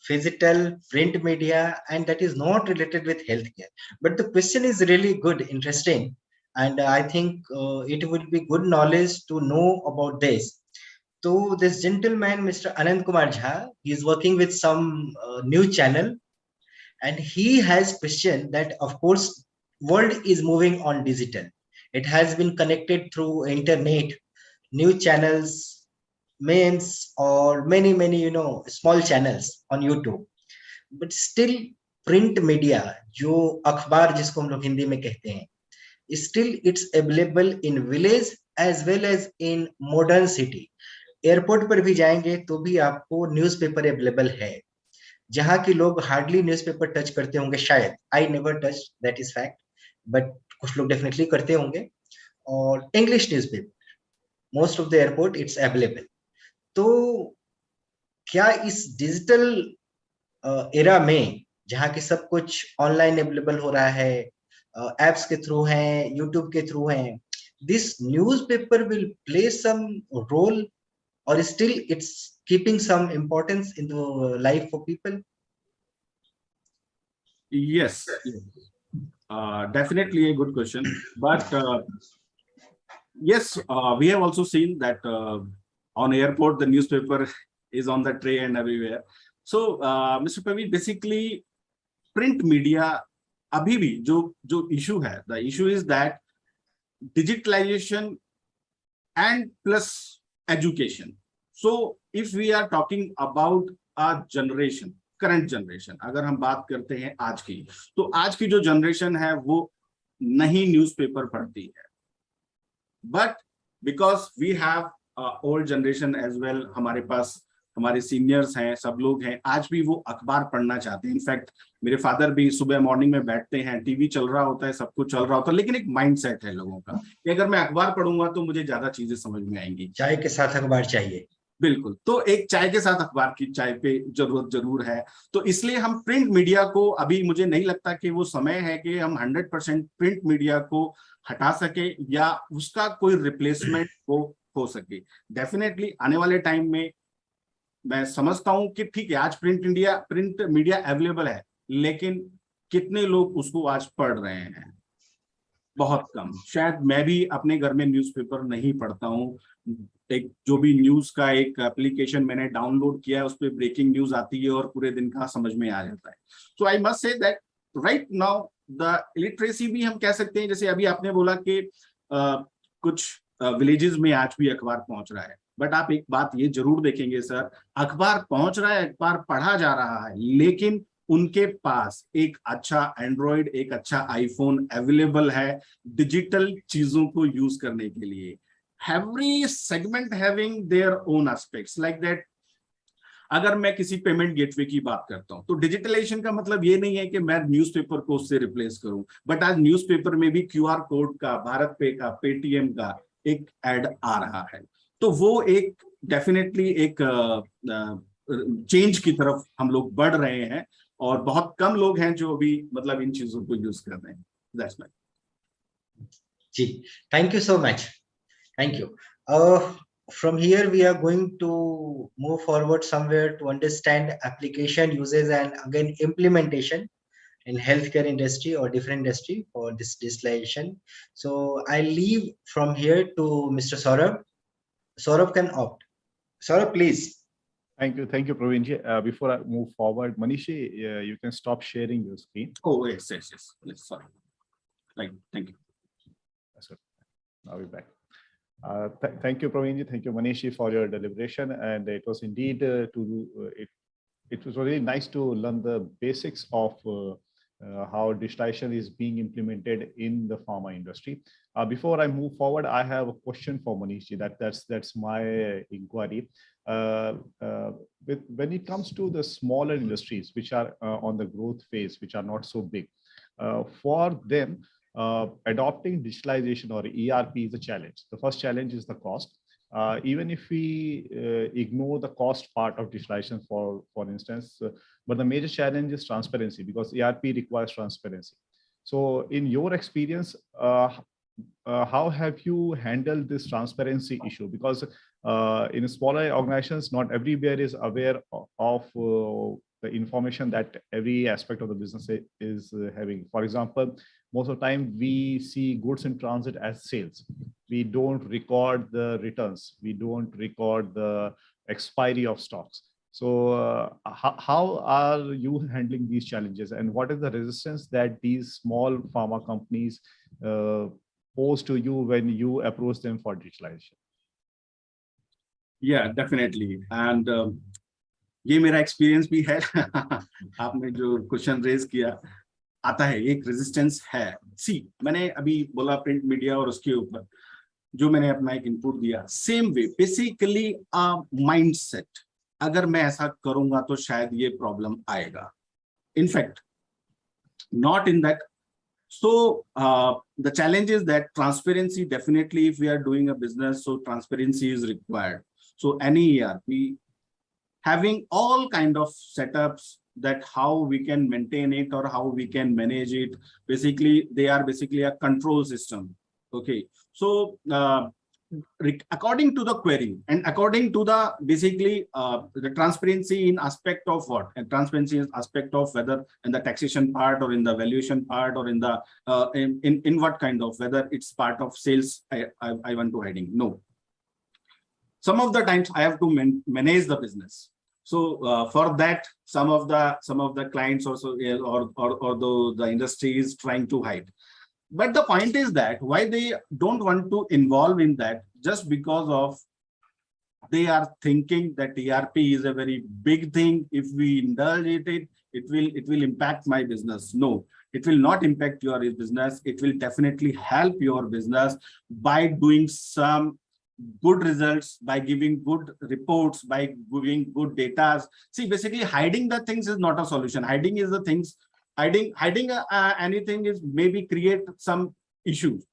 Speaker 3: physical, print media, and that is not related with healthcare. But the question is really good, interesting, and I think it would be good knowledge to know about this. So this gentleman, Mr. Anand Kumar Jha, he is working with some new channel, and he has questioned that, of course, world is moving on digital. It has been connected through internet, new channels, memes, or many small channels on YouTube, but still print media, जो अखबार जिसको हम लोग हिंदी में कहते हैं, still it's available in village as well as in modern city. Airport पर भी जाएंगे तो भी आपको न्यूज़पेपर अवेलेबल है. जहां के लोग हार्डली न्यूज़पेपर टच करते होंगे, शायद, I never touch, that is fact, but कुछ लोग डेफिनेटली करते होंगे. और English newspaper most of the airport it's available. तो क्या इस डिजिटल एरा में जहाँ की सब कुछ ऑनलाइन अवेलेबल हो रहा है, एप्स के थ्रू हैं, यूट्यूब के थ्रू हैं, this newspaper will play some role or still it's keeping some importance in the life for people?
Speaker 6: Yes, definitely a good question. But yes, we have also seen that on airport the newspaper is on the tray and everywhere. So Mr. Praveen, basically print media abhi bhi jo issue hai, the issue is that digitalization and plus education. So if we are talking about a generation, current generation, अगर हम बात करते हैं आज की, तो आज की जो जनरेशन है वो नहीं न्यूज़पेपर पढ़ती है, but because we have old generation as well, हमारे पास हमारे सीनियर्स हैं, सब लोग हैं, आज भी वो अखबार पढ़ना चाहते हैं. इनफैक्ट मेरे फादर भी सुबह मॉर्निंग में बैठते हैं, टीवी चल रहा होता है, सब कुछ चल रहा होता है, लेकिन एक माइंडसेट है लोगों का कि अगर मैं अखबार पढ़ूंगा तो मुझे ज्यादा चीजें समझ में आएंगी.
Speaker 3: चाय के साथ अखबार चाहिए.
Speaker 6: बिल्कुल, तो एक चाय के साथ अखबार की चाय पे जरूरत जरूर है. तो इसलिए हम प्रिंट मीडिया को, अभी मुझे नहीं लगता कि वो समय है कि हम 100% प्रिंट मीडिया को हटा सके या उसका कोई रिप्लेसमेंट हो सके. डेफिनेटली आने वाले टाइम में मैं समझता हूं कि ठीक है, आज प्रिंट मीडिया अवेलेबल है, लेकिन कितने लोग उसको आज पढ़ रहे हैं? बहुत कम. शायद मैं भी अपने घर में न्यूज़पेपर नहीं पढ़ता हूँ. एक जो भी न्यूज का एक एप्लीकेशन मैंने डाउनलोड किया है, उस पर ब्रेकिंग न्यूज आती है और पूरे दिन का समझ में आ जाता है. So I must say that right now the illiteracy भी हम कह सकते हैं, जैसे अभी आपने बोला कि कुछ विलेजेस में आज भी अखबार पहुंच रहा है, बट आप एक बात ये जरूर देखेंगे सर, अखबार पहुंच रहा है, अखबार पढ़ा जा रहा है, लेकिन उनके पास एक अच्छा एंड्रॉइड, एक अच्छा आईफोन अवेलेबल है डिजिटल चीजों को यूज करने के लिए. Every segment having their own aspects like that. अगर मैं किसी पेमेंट गेटवे की बात करता हूं, तो डिजिटलाइजेशन का मतलब ये नहीं है कि मैं न्यूज़पेपर को उससे रिप्लेस करूं, बट आज न्यूज़पेपर में भी क्यूआर कोड का, भारत पे का, पेटीएम का एक ऐड आ रहा है. तो वो एक डेफिनेटली एक चेंज की तरफ हम लोग बढ़ रहे हैं, और बहुत कम लोग हैं जो अभी मतलब इन चीजों को यूज कर रहे हैं. That's my.
Speaker 3: Ji, thank you so much. Thank you. From here, we are going to move forward somewhere to understand application uses and again implementation in healthcare industry or different industry for this digitalization. So I leave from here to Mr. Saurav. Saurav can opt. Saurav, please.
Speaker 4: Thank you, Praveen ji. Before I move forward, Manish, you can stop sharing your screen.
Speaker 6: Oh yes. Sorry. Right. Thank you.
Speaker 4: That's good. Now we're back. Thank you, Praveen ji. Thank you, Manish, for your deliberation. And it was indeed it was really nice to learn the basics of how digitalization is being implemented in the pharma industry. Before I move forward, I have a question for Manish ji. That's my inquiry. When it comes to the smaller industries which are on the growth phase, which are not so big, for them, adopting digitalization or ERP is a challenge. The first challenge is the cost. Even if we ignore the cost part of digitalization, for instance, but the major challenge is transparency, because ERP requires transparency. So in your experience, how have you handled this transparency issue? Because in smaller organizations, not everywhere is aware of the information that every aspect of the business is having. For example, most of the time we see goods in transit as sales. We don't record the returns. We don't record the expiry of stocks. So how are you handling these challenges, and what is the resistance that these small pharma companies pose to you when you approach them for digitalization?
Speaker 6: Yeah, definitely. And ये मेरा experience भी है. आपने जो question raise किया, आता है, एक रेजिस्टेंस है. सी, मैंने अभी बोला प्रिंट मीडिया, और उसके ऊपर जो मैंने अपना एक इनपुट दिया, सेम वे बेसिकली माइंडसेट. अगर मैं ऐसा करूंगा तो शायद ये प्रॉब्लम आएगा. In fact not in that. So the challenge is that transparency, definitely if we are doing a business, so transparency is required. So any ERP having all kind of setups, that how we can maintain it or how we can manage it. Basically, they are basically a control system. Okay, so according to the query and according to the basically the transparency in aspect of what, and transparency in aspect of whether in the taxation part or in the valuation part or in the in what kind of, whether it's part of sales I want to hiding. No, some of the times I have to manage the business. So for that, some of the clients also or the industry is trying to hide. But the point is that why they don't want to involve in that, just because of they are thinking that ERP is a very big thing. If we indulge it will impact my business. No, it will not impact your business. It will definitely help your business by doing some good results, by giving good reports, by giving good data. See, basically hiding the things is not a solution. Hiding is the things. Hiding anything is maybe create some issues.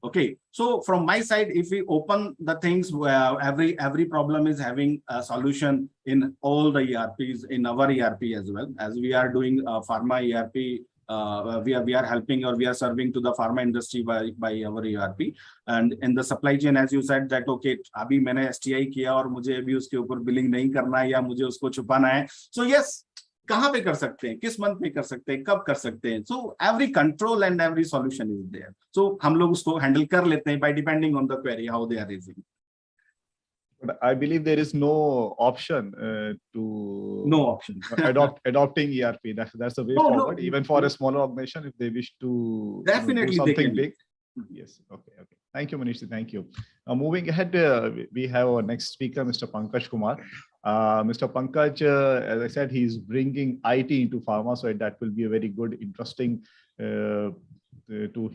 Speaker 6: Okay, so from my side, if we open the things where every problem is having a solution in all the ERPs, in our ERP as well, as we are doing pharma ERP. We are helping or we are serving to the pharma industry by our ERP, and in the supply chain, as you said that okay, अभी मैंने STI किया और मुझे अभी उसके ऊपर billing नहीं करना है या मुझे उसको छुपाना है. So yes, कहाँ पे कर सकते हैं, किस मंथ में कर सकते हैं, कब कर सकते हैं. So every control and every solution is there. So हम लोग उसको handle कर लेते हैं by depending on the query how they are raising.
Speaker 4: But I believe there is no option to adopting ERP. That's the way forward. No. Even for a smaller organization, if they wish to
Speaker 6: definitely
Speaker 4: do something big. Yes. Okay. Thank you, Manish. Thank you. Moving ahead, we have our next speaker, Mr. Pankaj Kumar. Mr. Pankaj, as I said, he's bringing IT into pharma, so that will be a very good, interesting to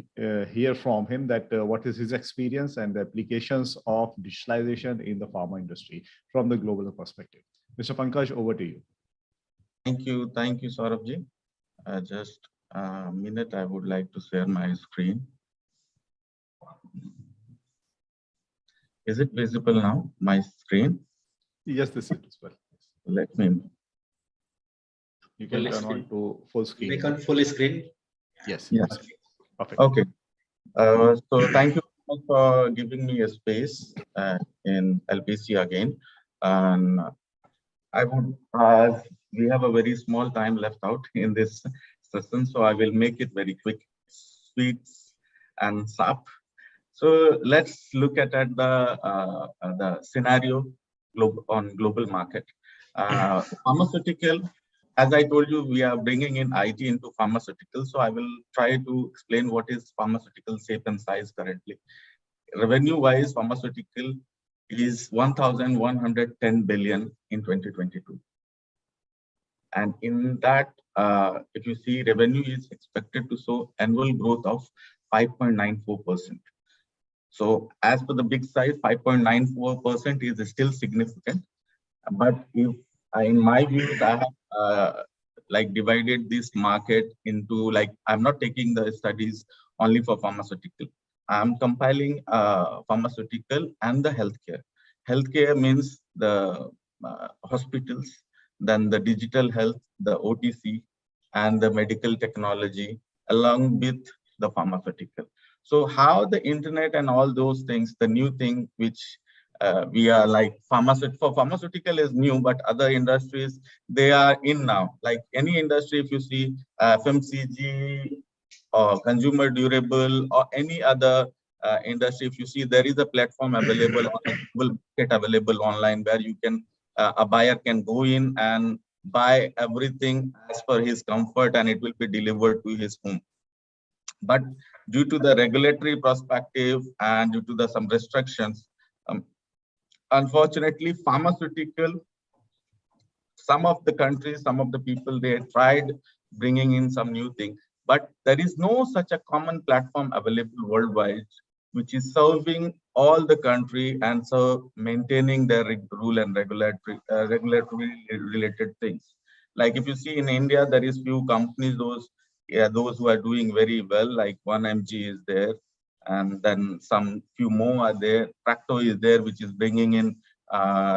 Speaker 4: hear from him that what is his experience and the applications of digitalization in the pharma industry from the global perspective. Mr. Pankaj, over to you.
Speaker 7: Thank you, Saurav ji. Just a minute, I would like to share my screen. Is it visible now, my screen?
Speaker 4: Yes, this is visible.
Speaker 7: Let me.
Speaker 4: You can turn on to full screen.
Speaker 3: Click on full screen.
Speaker 4: Yes.
Speaker 7: Yes.
Speaker 4: Perfect.
Speaker 7: Okay. So thank you for giving me a space in LPC again. And I would, we have a very small time left out in this session, so I will make it very quick, sweet and sharp. So let's look at the scenario on global market. Pharmaceutical, as I told you, we are bringing in IT into pharmaceutical. So I will try to explain what is pharmaceutical shape and size currently. Revenue-wise, pharmaceutical is 1,110 billion in 2022. And in that, if you see, revenue is expected to show annual growth of 5.94%. So as per the big size, 5.94% is still significant. But if in my view, I have like divided this market into, like, I'm not taking the studies only for pharmaceutical. I'm compiling pharmaceutical and the healthcare. Healthcare means the hospitals, then the digital health, the OTC, and the medical technology, along with the pharmaceutical. So how the internet and all those things, the new thing which we are like pharmaceutical is new, but other industries, they are in now. Like any industry, if you see FMCG or consumer durable or any other industry, if you see, there is a platform available, will get available online where you can, a buyer can go in and buy everything as per his comfort and it will be delivered to his home. But due to the regulatory perspective and due to some restrictions, unfortunately, pharmaceutical, some of the countries, some of the people, they tried bringing in some new thing, but there is no such a common platform available worldwide, which is serving all the country and so maintaining their rule and regulatory related things. Like if you see in India, there is few companies, those who are doing very well, like 1mg is there, and then some few more are there. Tracto is there, which is bringing in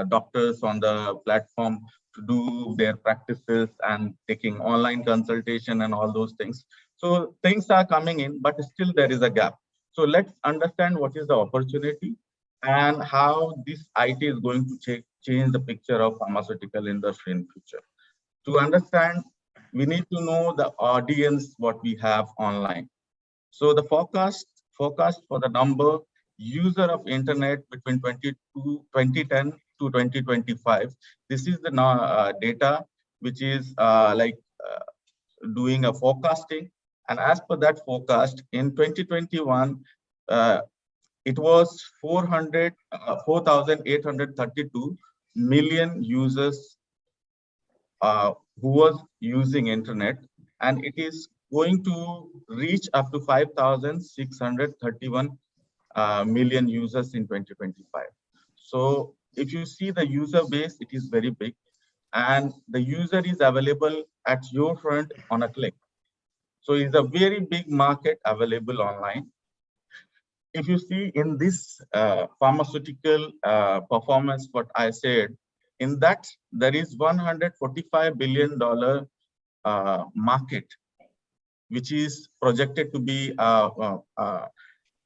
Speaker 7: doctors on the platform. to do their practices and taking online consultation and all those things. So things are coming in, but still there is a gap. So let's understand what is the opportunity and how this IT is going to change the picture of pharmaceutical industry in future. To understand, we need to know the audience what we have online. So the forecast for the number user of internet between 2010 to 2025. This is the data which is doing a forecasting. And as per that forecast, in 2021, it was 4,832 million users who was using internet, and it is going to reach up to 5,631 million users in 2025. So if you see the user base, it is very big, and the user is available at your front on a click. So it's a very big market available online. If you see in this pharmaceutical performance, what I said, in that there is $145 billion market, which is projected to be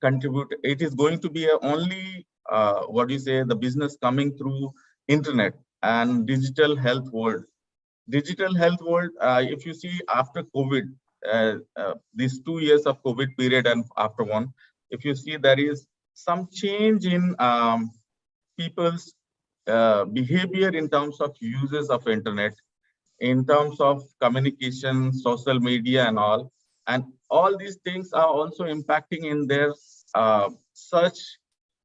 Speaker 7: contribute. It is going to be only what do you say, the business coming through internet and digital health world. Digital health world, if you see after COVID, these 2 years of COVID period and after one, if you see there is some change in people's behavior in terms of uses of internet, in terms of communication, social media and all. And all these things are also impacting in their search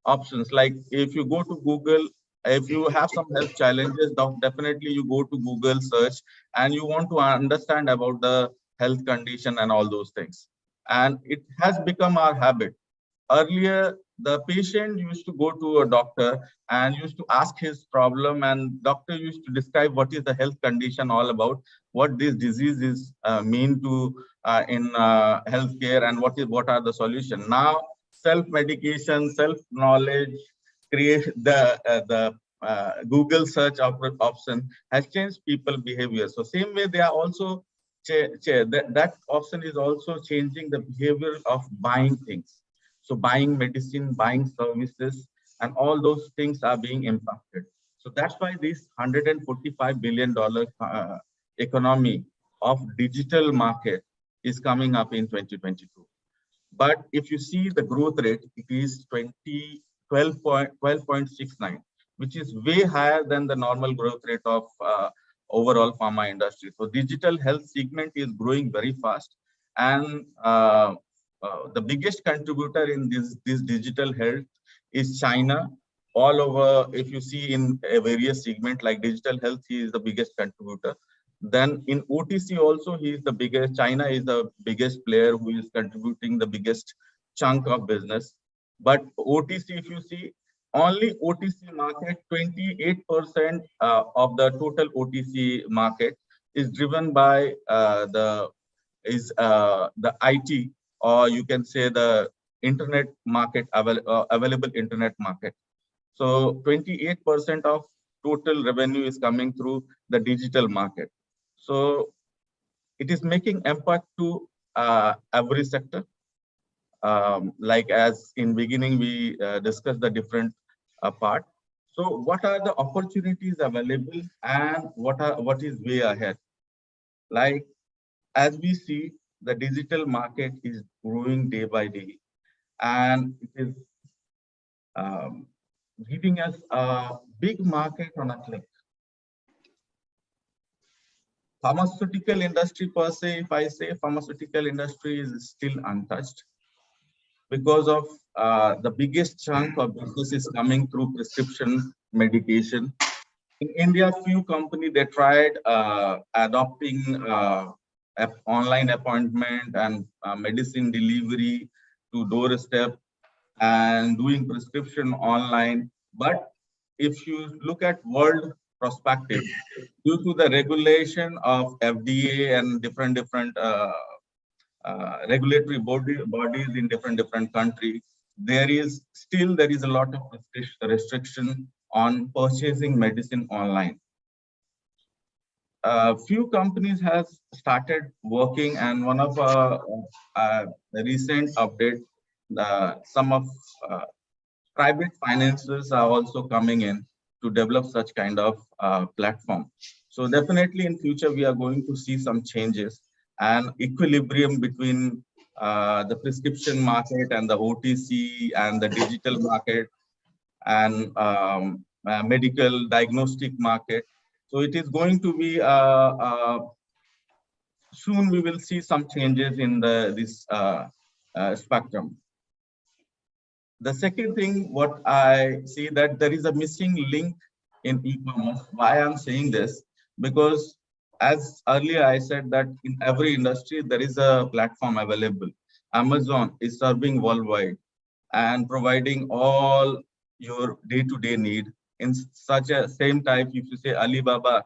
Speaker 7: options. Like if you go to Google, if you have some health challenges, definitely you go to Google search and you want to understand about the health condition and all those things. And it has become our habit. Earlier, the patient used to go to a doctor and used to ask his problem, and doctor used to describe what is the health condition all about, what this disease is mean to in healthcare, and what are the solution. Now, self-medication, self-knowledge, create the Google search option has changed people behavior. So same way they are also that option is also changing the behavior of buying things. So buying medicine, buying services, and all those things are being impacted. So that's why this $145 billion economy of digital market is coming up in 2022. But if you see the growth rate, it is 12.69, which is way higher than the normal growth rate of overall pharma industry. So digital health segment is growing very fast, and the biggest contributor in this digital health is China. All over, if you see in a various segment like digital health, he is the biggest contributor. Then in OTC also, he is the biggest. China is the biggest player who is contributing the biggest chunk of business. But OTC, if you see, only OTC market, 28% of the total OTC market is driven by the IT, or you can say the internet market, available internet market. So 28% of total revenue is coming through the digital market. So it is making impact to every sector. Like as in beginning, we discussed the different part. So what are the opportunities available and what is way ahead? Like as we see, the digital market is growing day by day, and it is giving us a big market on a click. Pharmaceutical industry per se, if I say pharmaceutical industry is still untouched because of the biggest chunk of business is coming through prescription medication. In India, few companies, they tried adopting online appointment and medicine delivery to doorstep and doing prescription online. But if you look at world perspective, due to the regulation of FDA and different regulatory bodies in different countries, there is a lot of restriction on purchasing medicine online. few companies has started working, and one of the recent update, some of private financiers are also coming in to develop such kind of platform. So definitely in future, we are going to see some changes and equilibrium between the prescription market and the OTC and the digital market and medical diagnostic market. So it is going to be soon we will see some changes in this spectrum. The second thing, what I see that there is a missing link in e-commerce. Why I'm saying this? Because as earlier I said that in every industry, there is a platform available. Amazon is serving worldwide and providing all your day-to-day need in such a same type. If you say Alibaba,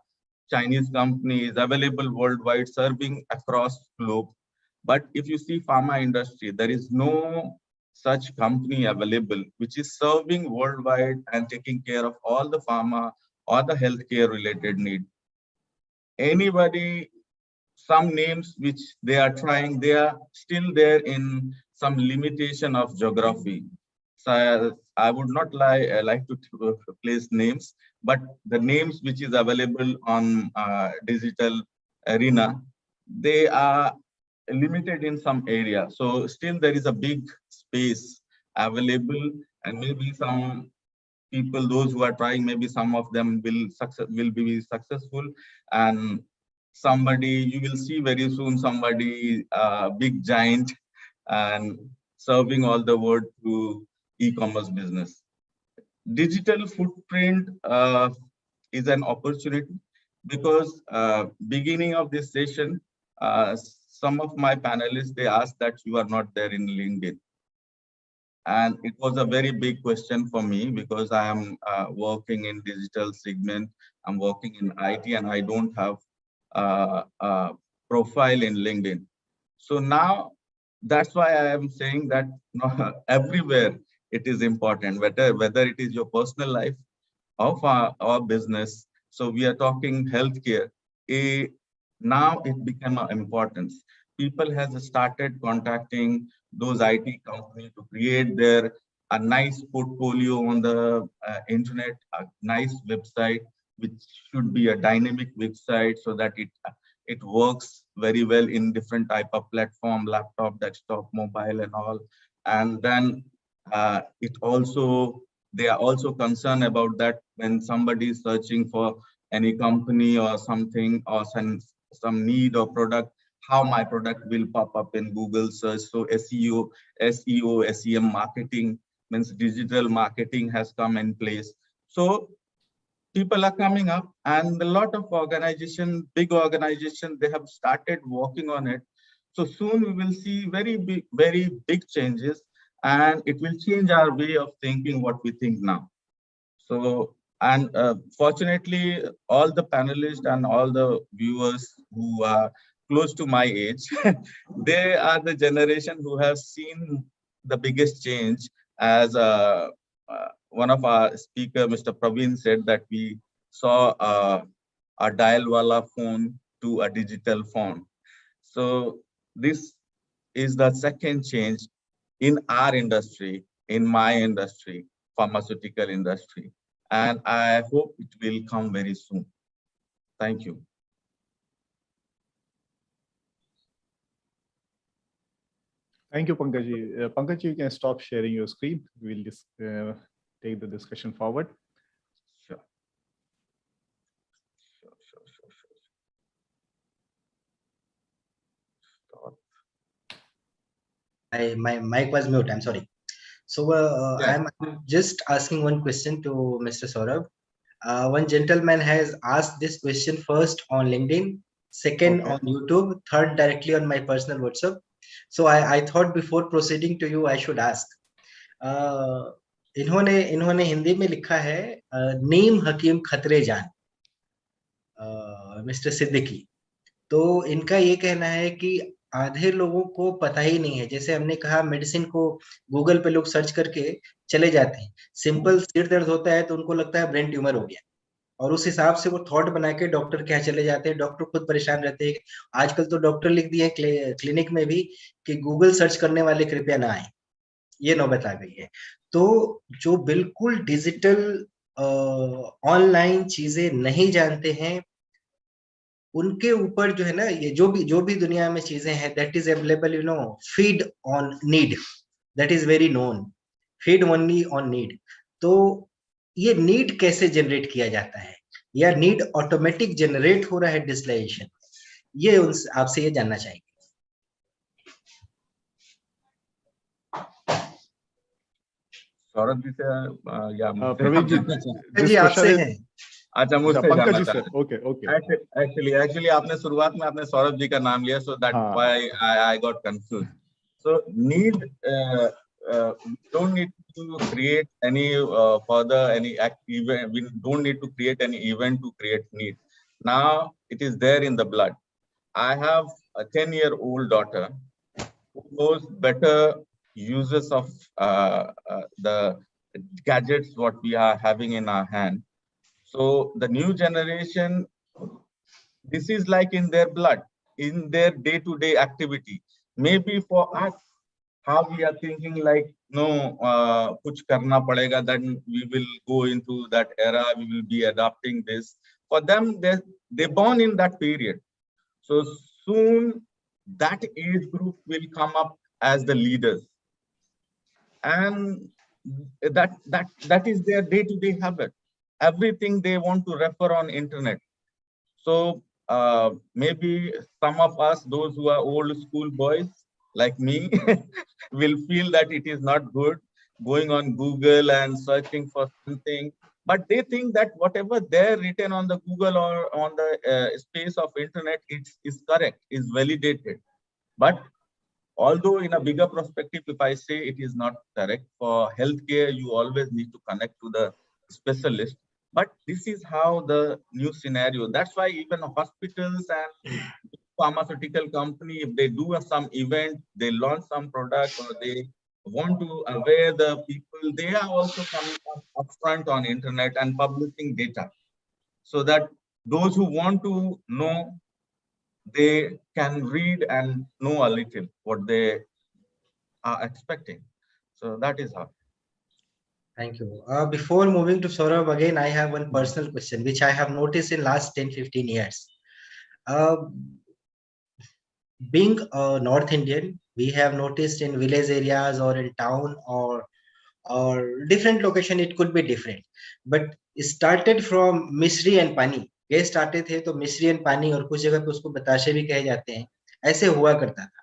Speaker 7: Chinese company is available worldwide, serving across globe. But if you see pharma industry, there is no such company available which is serving worldwide and taking care of all the pharma or the healthcare related need. Anybody, some names which they are trying, they are still there in some limitation of geography. So I would not like to place names, but the names which is available on digital arena, they are limited in some area. So still there is a big space available, and maybe some people, those who are trying, maybe some of them will be successful, and somebody you will see very soon, somebody big giant and serving all the world through e-commerce business. Digital footprint is an opportunity, because beginning of this session, some of my panelists, they asked that you are not there in LinkedIn. And it was a very big question for me, because I am working in digital segment, I'm working in IT, and I don't have a profile in LinkedIn. So now that's why I am saying that everywhere it is important, whether it is your personal life or business. So we are talking healthcare. Now it became an importance. People has started contacting those IT companies to create a nice portfolio on the internet, a nice website, which should be a dynamic website, so that it works very well in different type of platform, laptop, desktop, mobile, and all. And then they are also concerned about that when somebody is searching for any company or something, or some need or product, how my product will pop up in Google search. So SEO, SEM marketing, means digital marketing has come in place. So people are coming up, and a lot of organization, big organization, they have started working on it. So soon we will see very big changes, and it will change our way of thinking what we think now. So, and fortunately, all the panelists and all the viewers who are close to my age, they are the generation who have seen the biggest change. As one of our speaker, Mr. Praveen, said that we saw a dial-wala phone to a digital phone. So this is the second change in our industry, in my industry, pharmaceutical industry. And I hope it will come very soon. Thank you.
Speaker 4: Thank you, Pankaj. Pankaj, you can stop sharing your screen. We'll just take the discussion forward.
Speaker 7: Sure.
Speaker 3: My mic was mute. I'm sorry. So I'm just asking one question to Mr. Saurav. One gentleman has asked this question first on LinkedIn, second on YouTube, third directly on my personal WhatsApp. So I thought before proceeding to you, I should ask. इन्होंने हिंदी में लिखा है नीम हकीम खतरे जान, mister Siddiqui. तो इनका ये कहना है कि आधे लोगों को पता ही नहीं है. जैसे हमने कहा, मेडिसिन को गूगल पे लोग सर्च करके चले जाते हैं. सिंपल सिर दर्द होता है तो उनको लगता है ब्रेन ट्यूमर हो गया, और उस हिसाब से वो थॉट बना के डॉक्टर के यहाँ चले जाते हैं। डॉक्टर खुद परेशान रहते हैं। आजकल तो डॉक्टर लिख दिए क्लिनिक में भी कि गूगल सर्च करने वाले कृपया ना आए, ये नौबत आ गई है। तो जो बिल्कुल डिजिटल ऑनलाइन चीजें नहीं जानते हैं, उनके ऊपर जो है ना, ये जो भी दुनिया में चीजें हैं, that is available, feed on need, that is very known, feed only on need. तो ये नीड कैसे जनरेट किया जाता है, या नीड ऑटोमेटिक जनरेट हो रहा है डिजिटलाइजेशन, ये आपसे ये जानना चाहिए।
Speaker 7: सौरभ जी से या
Speaker 4: प्रवीण जी,
Speaker 3: जी आपसे है।
Speaker 7: अच्छा, मुझसे
Speaker 4: पंकज
Speaker 7: जानना
Speaker 4: जी से।
Speaker 7: चाहते
Speaker 4: ओके ओके।
Speaker 7: एक्चुअली आपने शुरुआत में आपने सौरभ जी का नाम लिया, so that why I got confuse. So need, don't need to create any further any event. We don't need to create any event to create need. Now it is there in the blood. I have a 10-year-old daughter who knows better uses of the gadgets what we are having in our hand. So the new generation, this is like in their blood, in their day-to-day activity. Maybe for us, how we are thinking like, no, kuch karna padega, then we will go into that era, we will be adopting this. For them, they born in that period. So soon that age group will come up as the leaders. And that is their day-to-day habit. Everything they want to refer on internet. So maybe some of us, those who are old school boys like me, will feel that it is not good going on Google and searching for something. But they think that whatever they're written on the Google or on the space of internet, is correct, is validated. But although in a bigger perspective, if I say it is not correct, for healthcare, you always need to connect to the specialist. But this is how the new scenario. That's why even hospitals and pharmaceutical company, if they do some event, they launch some product, or they want to aware the people, they are also coming up upfront on internet and publishing data, so that those who want to know, they can read and know a little what they are expecting. So that is how.
Speaker 3: Thank you. Before moving to Saurabh, again, I have one personal question, which I have noticed in last 10-15 years. Being a North Indian, we have noticed in village areas or in town or different location, it could be different. But it started from Misri and Pani. ये started थे तो मिश्री and पानी, और कुछ जगह पे उसको बताशे भी कहे जाते हैं, ऐसे हुआ करता था.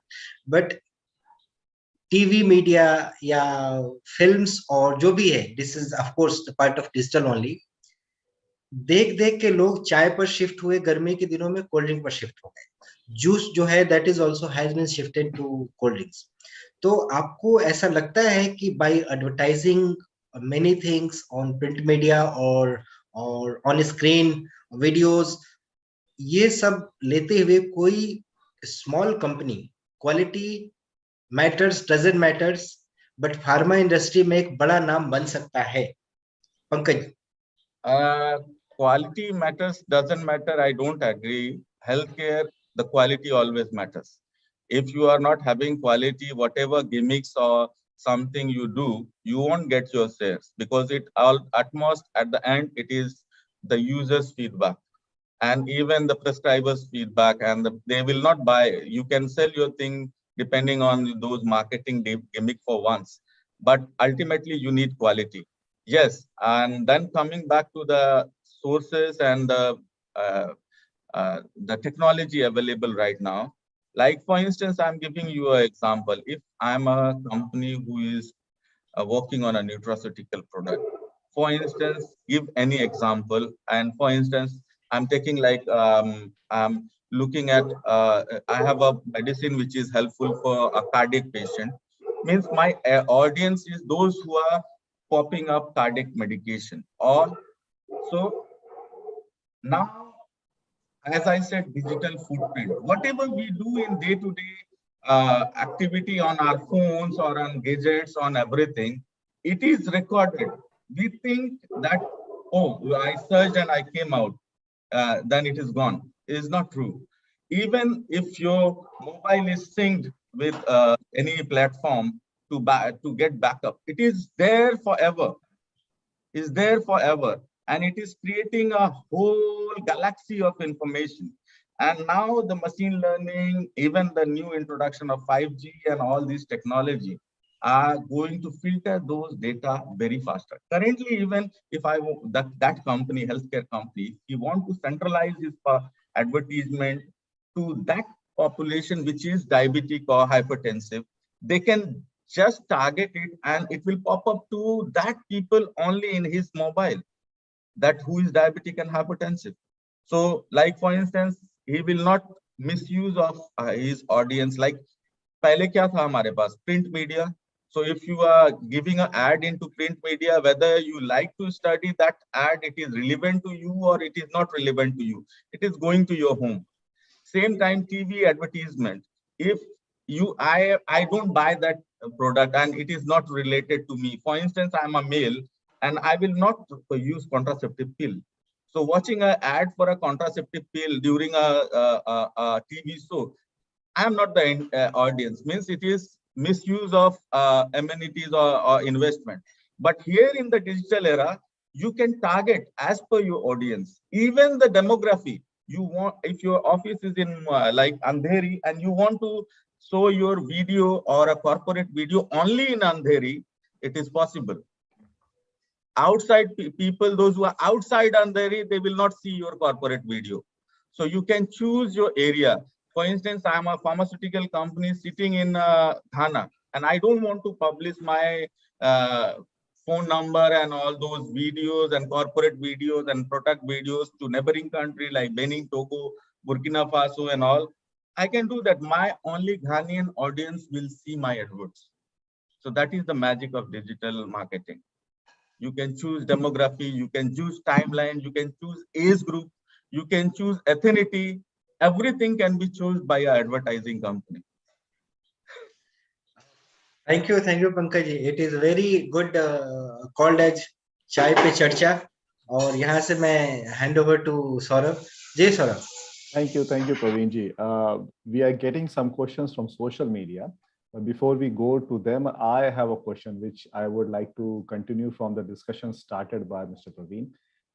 Speaker 3: बट टीवी मीडिया या फिल्म्स और जो भी है, this is of course part of digital only, देख देख के लोग चाय पर शिफ्ट हुए, गर्मी के दिनों में कोल्ड ड्रिंक पर शिफ्ट हो गए. जूस जो है that is also has been shifted to cold drinks. तो आपको ऐसा लगता है कि by advertising many things on print media or on screen videos, ये सब लेते हुए कोई small company, quality matters doesn't matters, but pharma industry में एक बड़ा नाम बन सकता है? Pankaj.
Speaker 7: Quality matters, doesn't matter, I don't agree. Healthcare, the quality always matters. If you are not having quality, whatever gimmicks or something you do, you won't get your shares, because it all at most at the end it is the user's feedback and even the prescriber's feedback, and they will not buy. You can sell your thing depending on those marketing gimmick for once, but ultimately you need quality. Yes, and then coming back to the sources and the technology available right now. Like for instance, I'm giving you an example. If I'm a company who is working on a nutraceutical product, for instance, give any example. And for instance, I'm taking like I'm looking at I have a medicine which is helpful for a cardiac patient. Means my audience is those who are popping up cardiac medication. Or so now, as I said, digital footprint. Whatever we do in day-to-day activity on our phones or on gadgets, on everything, it is recorded. We think that oh, I searched and I came out, then it is gone. It is not true. Even if your mobile is synced with any platform to get backup, it is there forever. Is there forever, and it is creating a whole galaxy of information. And now the machine learning, even the new introduction of 5G and all these technology are going to filter those data very faster. Currently, even if that company, healthcare company, he want to centralize his advertisement to that population which is diabetic or hypertensive, they can just target it and it will pop up to that people only in his mobile, that who is diabetic and hypertensive. So like for instance, he will not misuse of his audience. Like पहले क्या था हमारे पास print media. So if you are giving an ad into print media, whether you like to study that ad, it is relevant to you or it is not relevant to you, it is going to your home. Same time TV advertisement, if I don't buy that product and it is not related to me. For instance, I'm a male and I will not use contraceptive pill. So watching an ad for a contraceptive pill during a TV show, I'm not the audience, means it is misuse of amenities or investment. But here in the digital era, you can target as per your audience, even the demography. You want, if your office is in like Andheri and you want to show your video or a corporate video only in Andheri, it is possible. Outside people, those who are outside Andheri, they will not see your corporate video. So you can choose your area. For instance, I'm a pharmaceutical company sitting in Thana, and I don't want to publish my phone number and all those videos and corporate videos and product videos to neighboring country like Benin, Togo, Burkina Faso and all. I can do that. My only Ghanaian audience will see my adverts. So that is the magic of digital marketing. You can choose demography, you can choose timeline, you can choose age group, you can choose ethnicity. Everything can be chosen by an advertising company.
Speaker 3: Thank you, Pankaj ji. It is very good called as चाय पे चर्चा. और यहाँ से मैं hand over to Saurav. Jay Saurav.
Speaker 4: Thank you, Praveen ji. We are getting some questions from social media. But before we go to them, I have a question which I would like to continue from the discussion started by Mr. Praveen.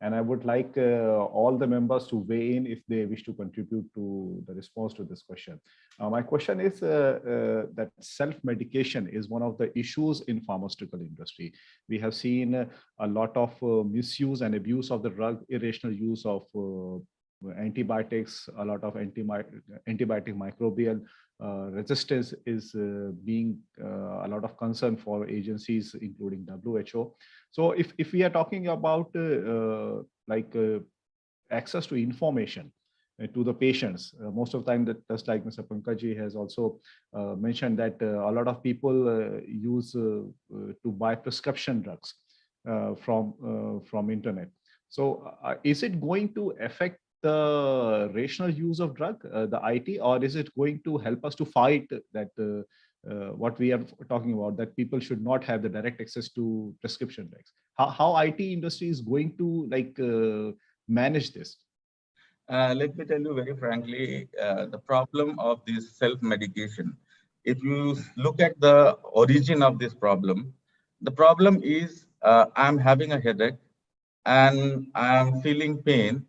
Speaker 4: And I would like all the members to weigh in if they wish to contribute to the response to this question. My question is that self-medication is one of the issues in pharmaceutical industry. We have seen a lot of misuse and abuse of the drug, irrational use of antibiotics, a lot of antibiotic microbial resistance is being a lot of concern for agencies, including WHO. So if we are talking about access to information to the patients, most of the time, that just like Mr. Pankaj has also mentioned that a lot of people use to buy prescription drugs from internet. So is it going to affect the rational use of drug, the IT, or is it going to help us to fight that what we are talking about, that people should not have the direct access to prescription drugs? How IT industry is going to manage this?
Speaker 7: Let me tell you very frankly, the problem of this self-medication, if you look at the origin of this problem, the problem is I'm having a headache and I'm feeling pain,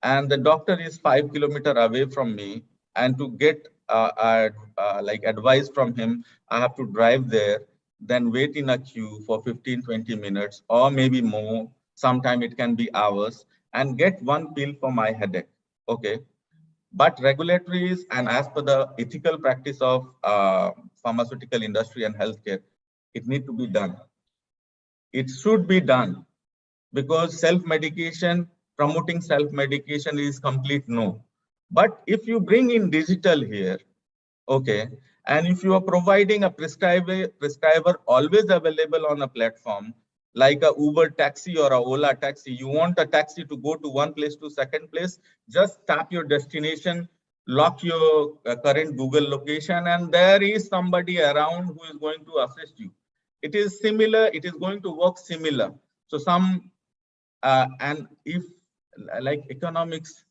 Speaker 7: and the doctor is 5 kilometers away from me, and to get like advice from him, I have to drive there, then wait in a queue for 15-20 minutes or maybe more. Sometimes it can be hours, and get one pill for my headache. Okay, but regulatories and as per the ethical practice of pharmaceutical industry and healthcare, it need to be done. It should be done, because self-medication, promoting self-medication is complete no. But if you bring in digital here, okay, and if you are providing a prescriber always available on a platform, like a Uber taxi or a Ola taxi, you want a taxi to go to one place to second place, just tap your destination, lock your current Google location, and there is somebody around who is going to assist you. It is similar, it is going to work similar. So some And if like economics,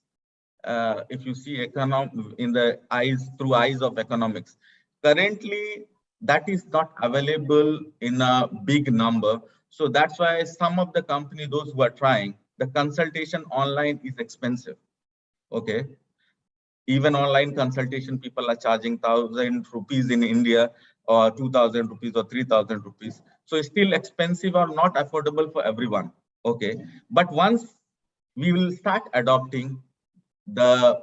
Speaker 7: if you see in the eyes through eyes of economics, currently that is not available in a big number. So that's why some of the company, those who are trying, the consultation online is expensive. Okay. Even online consultation, people are charging 1,000 rupees in India, or 2,000 rupees or 3,000 rupees. So it's still expensive or not affordable for everyone. Okay. But once we will start adopting the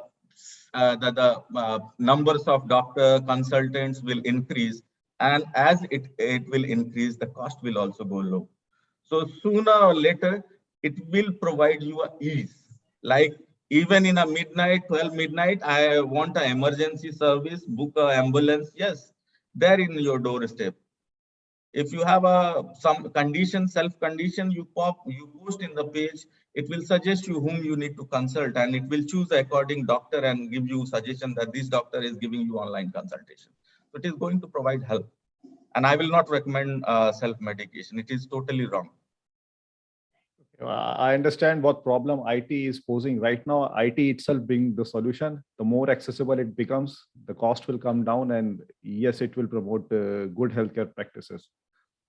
Speaker 7: numbers of doctor consultants will increase, and as it will increase, the cost will also go low. So sooner or later, it will provide you a ease. Like even in a midnight, 12 midnight, I want an emergency service, book an ambulance. Yes, there in your doorstep. If you have some condition, self condition, you post in the page, it will suggest you whom you need to consult, and it will choose according doctor and give you suggestion that this doctor is giving you online consultation. So it is going to provide help. And I will not recommend self-medication. It is totally wrong.
Speaker 4: I understand what problem IT is posing right now. IT itself being the solution, the more accessible it becomes, the cost will come down, and yes, it will promote good healthcare practices.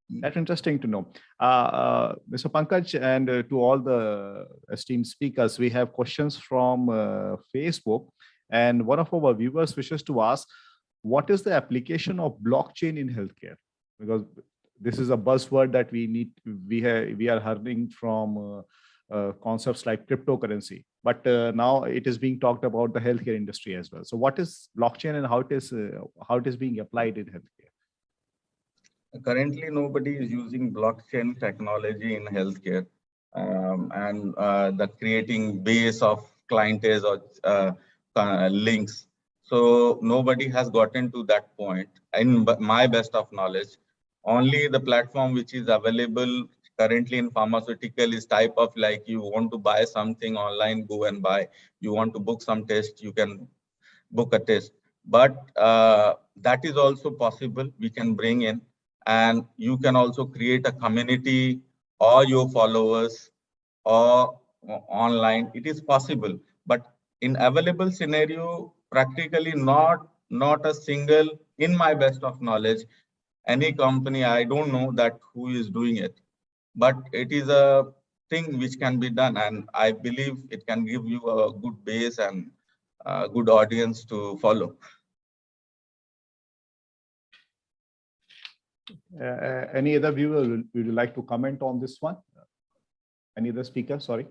Speaker 4: That's interesting to know. Mr. Pankaj, and to all the esteemed speakers, we have questions from Facebook, and one of our viewers wishes to ask, what is the application of blockchain in healthcare? Because this is a buzzword that we are hearing from concepts like cryptocurrency, but now it is being talked about the healthcare industry as well. So what is blockchain and how it is being applied in healthcare?
Speaker 7: Currently, nobody is using blockchain technology in healthcare, and the creating base of clientes or links. So nobody has gotten to that point. In my best of knowledge, only the platform which is available currently in pharmaceutical is type of like, you want to buy something online, go and buy. You want to book some test, you can book a test. But that is also possible. We can bring in, and you can also create a community or your followers or online. It is possible, but in available scenario, practically not a single, in my best of knowledge, any company, I don't know that who is doing it, but it is a thing which can be done, and I believe it can give you a good base and a good audience to follow.
Speaker 4: Any other viewer would you like to comment on this one? Any other speaker? Sorry.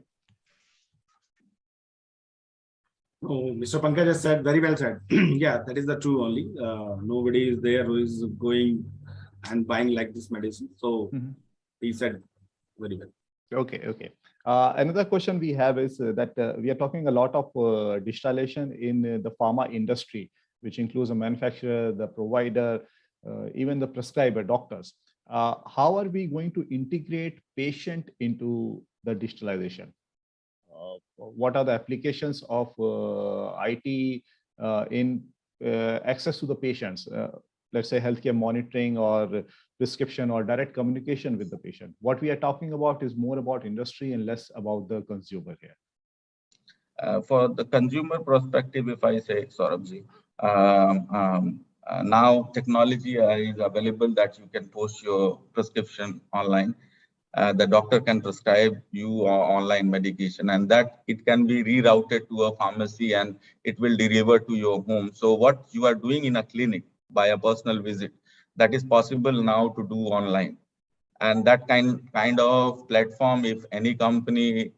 Speaker 6: Oh, Mr. Pankaj has said very well said. Yeah, that is the true only. Nobody is there who is going and buying like this medicine. So he said very well.
Speaker 4: Okay. Another question we have is that we are talking a lot of digitalization in the pharma industry, which includes the manufacturer, the provider, even the prescriber, doctors. How are we going to integrate patient into the digitalization? What are the applications of IT in access to the patients? Let's say healthcare monitoring or prescription or direct communication with the patient. What we are talking about is more about industry and less about the consumer here.
Speaker 7: For the consumer perspective, if I say, Saurabhji, now technology is available that you can post your prescription online. The doctor can prescribe you online medication, and that it can be rerouted to a pharmacy and it will deliver to your home. So what you are doing in a clinic by a personal visit, that is possible now to do online. And that kind of platform, if any company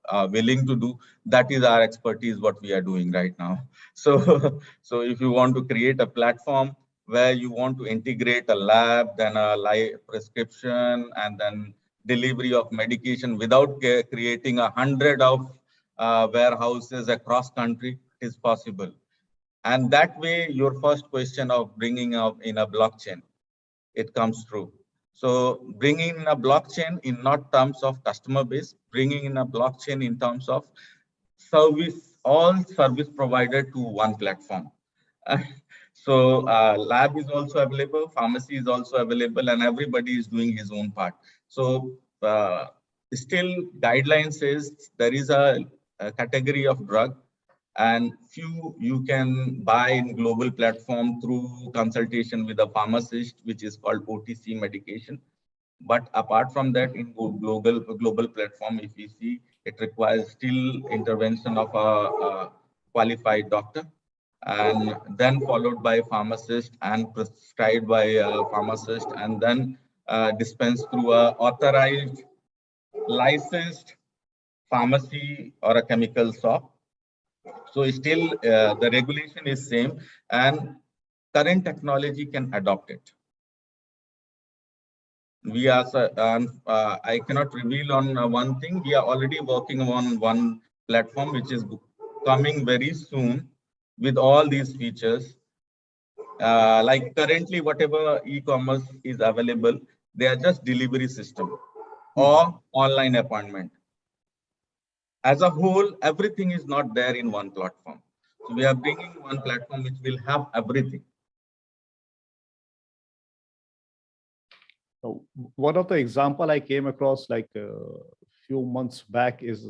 Speaker 7: are willing to do, that is our expertise, what we are doing right now. So if you want to create a platform where you want to integrate a lab, then a live prescription, and then delivery of medication without creating 100 of warehouses across country, is possible. And that way, your first question of bringing up in a blockchain, it comes true. So bringing in a blockchain in not terms of customer base, bringing in a blockchain in terms of service, all service provided to one platform. So lab is also available, pharmacy is also available, and everybody is doing his own part. So still guidelines says there is a category of drug and few you can buy in global platform through consultation with a pharmacist, which is called OTC medication. But apart from that, in global platform, if we see, it requires still intervention of a qualified doctor, and then followed by pharmacist and prescribed by a pharmacist, and then dispensed through a authorized, licensed pharmacy or a chemical shop. So still the regulation is same, and current technology can adopt it. We are, I cannot reveal on one thing. We are already working on one platform which is coming very soon with all these features. Like currently, whatever e-commerce is available, they are just delivery system or online appointment. As a whole, everything is not there in one platform. So we are bringing one platform which will have everything.
Speaker 4: So one of the example I came across like a few months back is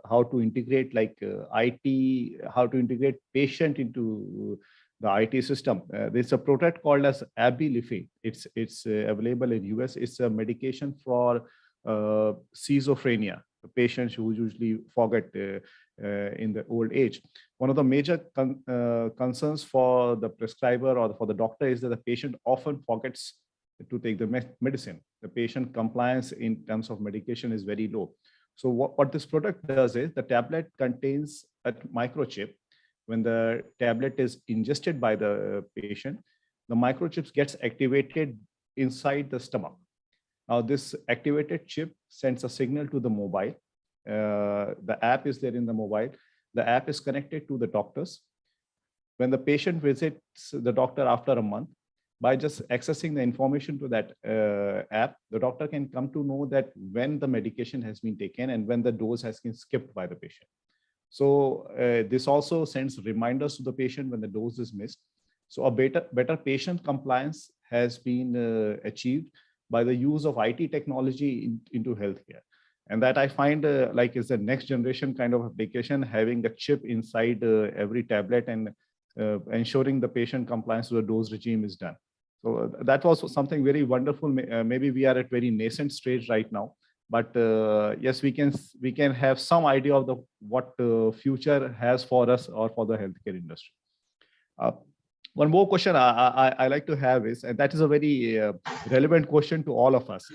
Speaker 4: how to integrate like IT, how to integrate patient into the IT system. There's a product called as Abilify. It's available in US. It's a medication for schizophrenia, patients who usually forget in the old age. One of the major concerns for the prescriber or for the doctor is that the patient often forgets to take the medicine. The patient compliance in terms of medication is very low. So what this product does is the tablet contains a microchip. When the tablet is ingested by the patient, the microchips gets activated inside the stomach. Now this activated chip sends a signal to the mobile. The app is there in the mobile. The app is connected to the doctors. When the patient visits the doctor after a month, by just accessing the information to that app, the doctor can come to know that when the medication has been taken and when the dose has been skipped by the patient. So this also sends reminders to the patient when the dose is missed. So a better patient compliance has been achieved by the use of IT technology into healthcare. And that I find like is the next generation kind of application, having a chip inside every tablet and ensuring the patient compliance to the dose regime is done. So that was something very wonderful. Maybe we are at very nascent stage right now, but yes, we can have some idea of what the future has for us or for the healthcare industry. One more question I like to have is, and that is a very relevant question to all of us.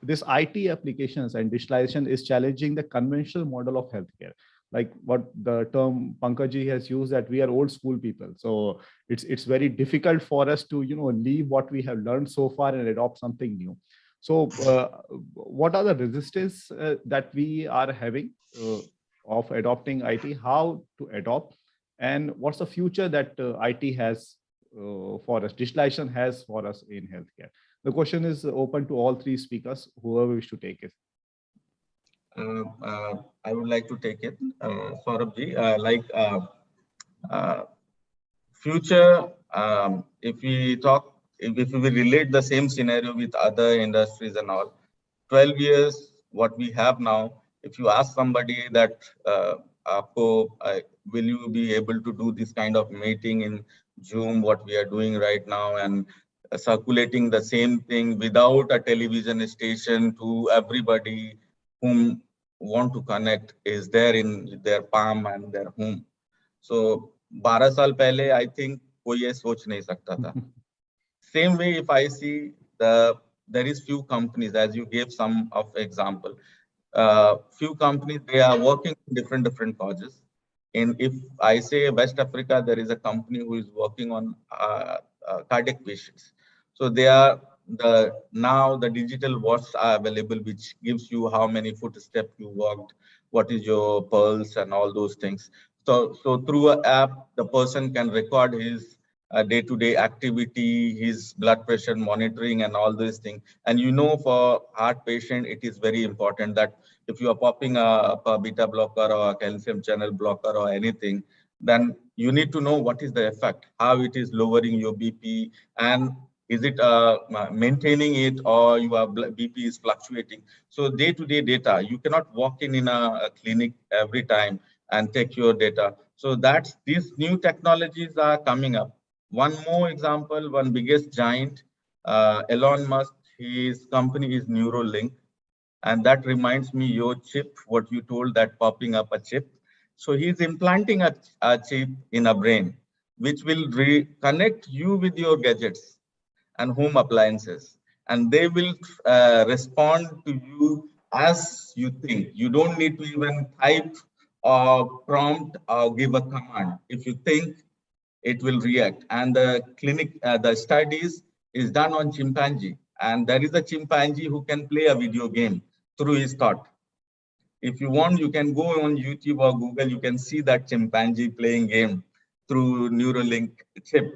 Speaker 4: This IT applications and digitalization is challenging the conventional model of healthcare. Like what the term Pankaj has used, that we are old school people. So it's very difficult for us to leave what we have learned so far and adopt something new. So what are the resistance that we are having of adopting IT? How to adopt, and what's the future that IT has for us, digitalization has for us in healthcare? The question is open to all three speakers, whoever wish to take it.
Speaker 7: I would like to take it, Saurabh-ji. Future, if we talk, if we relate the same scenario with other industries and all, 12 years, what we have now, if you ask somebody that, will you be able to do this kind of meeting in Zoom, what we are doing right now, and circulating the same thing without a television station to everybody whom want to connect is there in their palm and their home. So 12 साल पहले I think कोई ये सोच नहीं सकता था. Same way, if I see there is few companies, as you gave some of example, few companies, they are working in different causes. And if I say West Africa, there is a company who is working on cardiac patients. So they are now the digital watch are available, which gives you how many footsteps you walked, what is your pulse, and all those things. So through an app, the person can record his day-to-day activity, his blood pressure monitoring, and all these things. And for heart patient, it is very important that if you are popping a beta blocker or a calcium channel blocker or anything, then you need to know what is the effect, how it is lowering your BP, and Is it maintaining it, or your BP is fluctuating? So day-to-day data, you cannot walk in a clinic every time and take your data. So that's these new technologies are coming up. One more example, one biggest giant, Elon Musk, his company is Neuralink. And that reminds me your chip, what you told, that popping up a chip. So he's implanting a chip in a brain, which will connect you with your gadgets and home appliances. And they will respond to you as you think. You don't need to even type or prompt or give a command. If you think, it will react. And the studies is done on chimpanzee. And there is a chimpanzee who can play a video game through his thought. If you want, you can go on YouTube or Google, you can see that chimpanzee playing game through Neuralink chip.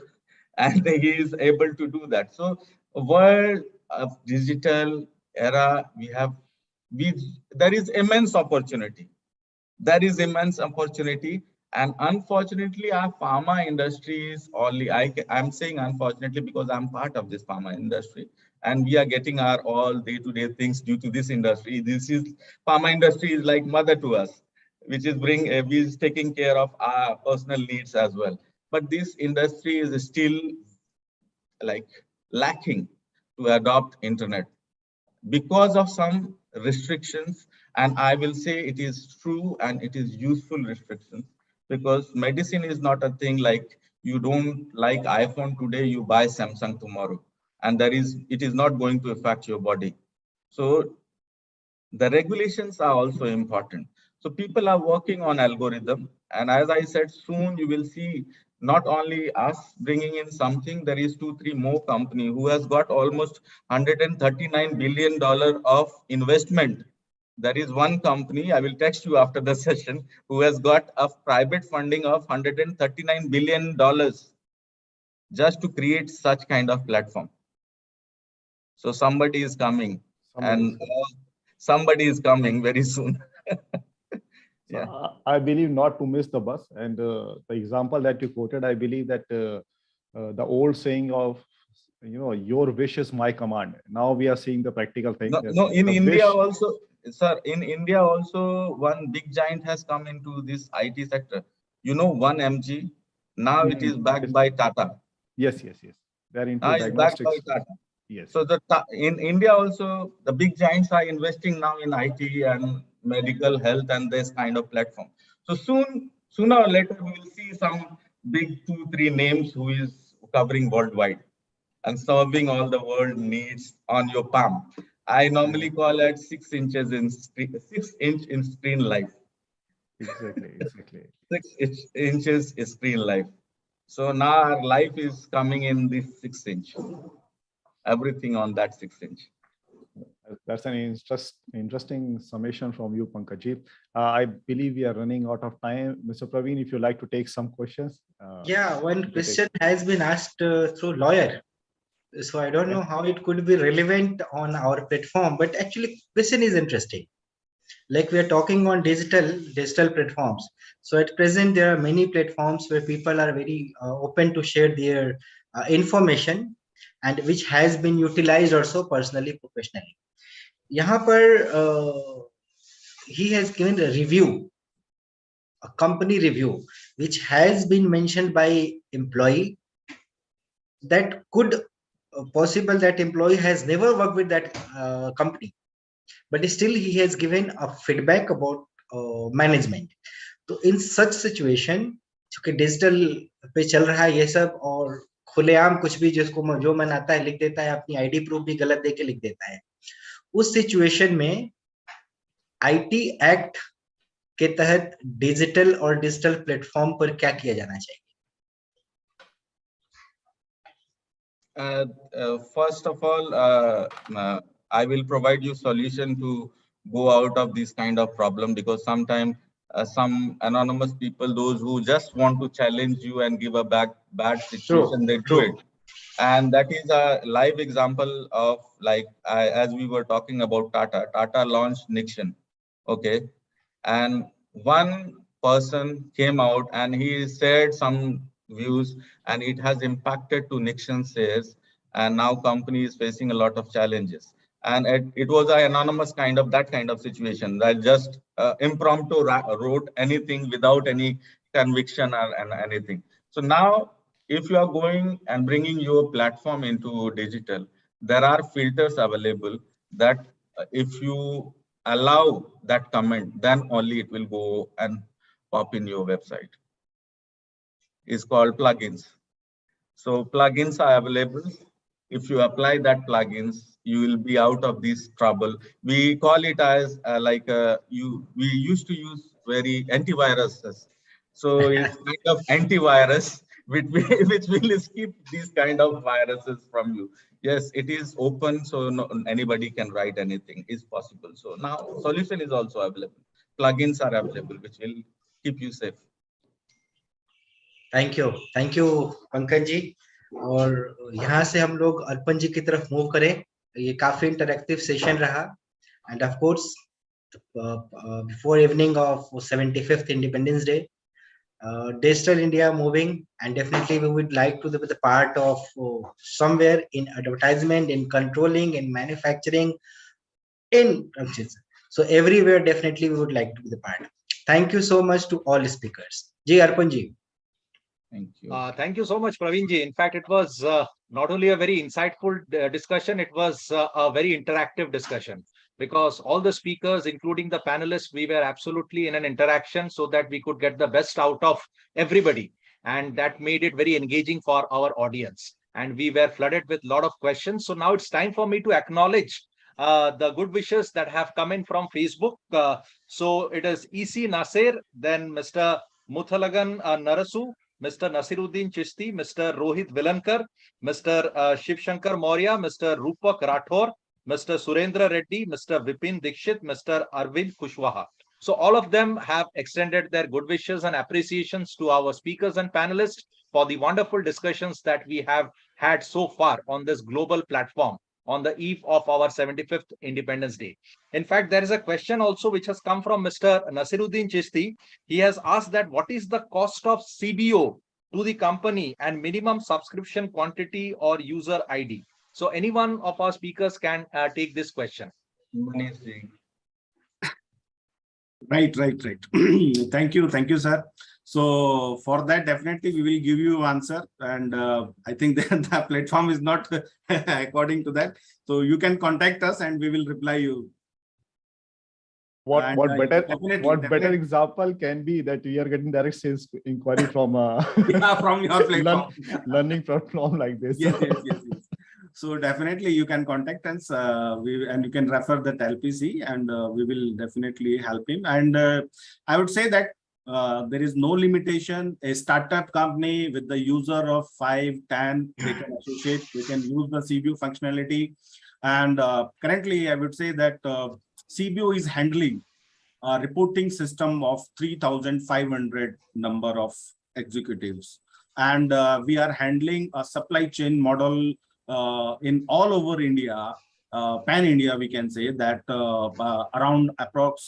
Speaker 7: And he is able to do that. So a world of digital era, there is immense opportunity. There is immense opportunity. And unfortunately, our pharma industry is only, I'm saying unfortunately because I'm part of this pharma industry, and we are getting our all day-to-day things due to this industry. Pharma industry is like mother to us, which is taking care of our personal needs as well. But this industry is still like lacking to adopt internet because of some restrictions. And I will say it is true and it is useful restrictions, because medicine is not a thing like you don't like iPhone today, you buy Samsung tomorrow, and it is not going to affect your body. So the regulations are also important. So people are working on algorithm, and as I said, soon you will see not only us bringing in something, there is 2-3 more company who has got almost $139 billion of investment. There is one company, I will text you after the session, who has got a private funding of $139 billion just to create such kind of platform. So somebody is coming, and somebody is coming very soon.
Speaker 4: Yeah. I believe not to miss the bus. And the example that you quoted, I believe that the old saying of, your wish is my command. Now we are seeing the practical thing.
Speaker 7: No, in India also, sir, in India also, one big giant has come into this IT sector. 1mg. Now it is backed by Tata.
Speaker 4: Yes. They're into
Speaker 7: now
Speaker 4: diagnostics.
Speaker 7: It's backed by Tata.
Speaker 4: Yes.
Speaker 7: So in India also, the big giants are investing now in IT and medical health and this kind of platform. So sooner or later, we will see some big 2-3 names who is covering worldwide and serving all the world needs on your palm. I normally call it 6 inches in 6-inch in screen life.
Speaker 4: Exactly.
Speaker 7: 6 inches is screen life. So now our life is coming in this 6-inch. Everything on that 6-inch.
Speaker 4: That's an interesting summation from you, Pankaj. I believe we are running out of time. Mr. Praveen, if you like to take some questions.
Speaker 3: One question has been asked through lawyer. So I don't know how it could be relevant on our platform, but actually question is interesting. Like we are talking on digital platforms. So at present, there are many platforms where people are very open to share their information, and which has been utilized also personally, professionally. Yahan par, he has given a review, a company review, which has been mentioned by employee, that could possible that employee has never worked with that company, but still he has given a feedback about management. So in such situation, चूंकि digital पे चल रहा है ये सब, और खुलेआम कुछ भी जिसको जो मन आता है लिख देता है, अपनी आईडी प्रूफ भी गलत देके लिख देता है, उस सिचुएशन में आईटी एक्ट के तहत डिजिटल और डिजिटल प्लेटफॉर्म पर क्या किया जाना चाहिए?
Speaker 7: First of all, I will provide you solution to go out of this kind of problem, because sometimes some anonymous people, those who just want to challenge you and give a bad situation, they do it. And that is a live example of, like, as we were talking about Tata launched Nixon. Okay. And one person came out and he shared some views, and it has impacted to Nixon shares. and now company is facing a lot of challenges. And it was an anonymous that kind of situation that just impromptu wrote anything without any conviction or and anything. So now, if you are going and bringing your platform into digital, there are filters available that if you allow that comment, then only it will go and pop in your website. It's called plugins. So plugins are available. If you apply that plugins, you will be out of this trouble. We call it as we used to use very antiviruses. So it's kind of antivirus which will skip these kind of viruses from you. Yes, it is open, so anybody can write anything. Is possible. So now solution is also available. Plugins are available, which will keep you safe.
Speaker 3: Thank you Pankaj ji. और यहाँ से हम लोग अर्पण जी की तरफ move करें। ये काफी इंटरैक्टिव सेशन रहा end of course before evening of 75th independence day, digital India moving, and definitely we would like to be the part of somewhere in advertisement, in controlling, in manufacturing, in so everywhere definitely we would like to be the part. Thank you so much to all speakers. Ji Arpan ji.
Speaker 7: Thank you.
Speaker 2: Thank you so much, Praveen ji. In fact, it was not only a very insightful discussion, it was a very interactive discussion, because all the speakers, including the panelists, we were absolutely in an interaction so that we could get the best out of everybody. And that made it very engaging for our audience. And we were flooded with a lot of questions. So now it's time for me to acknowledge the good wishes that have come in from Facebook. So it is EC Nasir, then Mr. Muthalagan Narasu, Mr. Nasiruddin Chishti, Mr. Rohit Vilankar, Mr. Shiv Shankar Maurya, Mr. Rupak Rathor, Mr. Surendra Reddy, Mr. Vipin Dikshit, Mr. Arvind Kushwaha. So all of them have extended their good wishes and appreciations to our speakers and panelists for the wonderful discussions that we have had so far on this global platform on the eve of our 75th Independence Day. In fact, there is a question also which has come from Mr. Nasiruddin Chishti. He has asked that what is the cost of CBO to the company and minimum subscription quantity or user ID? So any one of our speakers can take this question.
Speaker 6: Right. Thank you, sir. So for that, definitely we will give you answer, and I think that the platform is not according to that. So you can contact us, and we will reply you.
Speaker 4: What better example can be that we are getting direct sales inquiry from
Speaker 6: from your platform,
Speaker 4: learning platform like this.
Speaker 6: Yes. So definitely you can contact us, and you can refer that LPC, and we will definitely help him. And I would say that there is no limitation. A startup company with the user of 5, 10, they can associate, they can use the CBO functionality. And currently, I would say that CBO is handling a reporting system of 3,500 number of executives. And we are handling a supply chain model in all over India, pan-India, we can say that around approx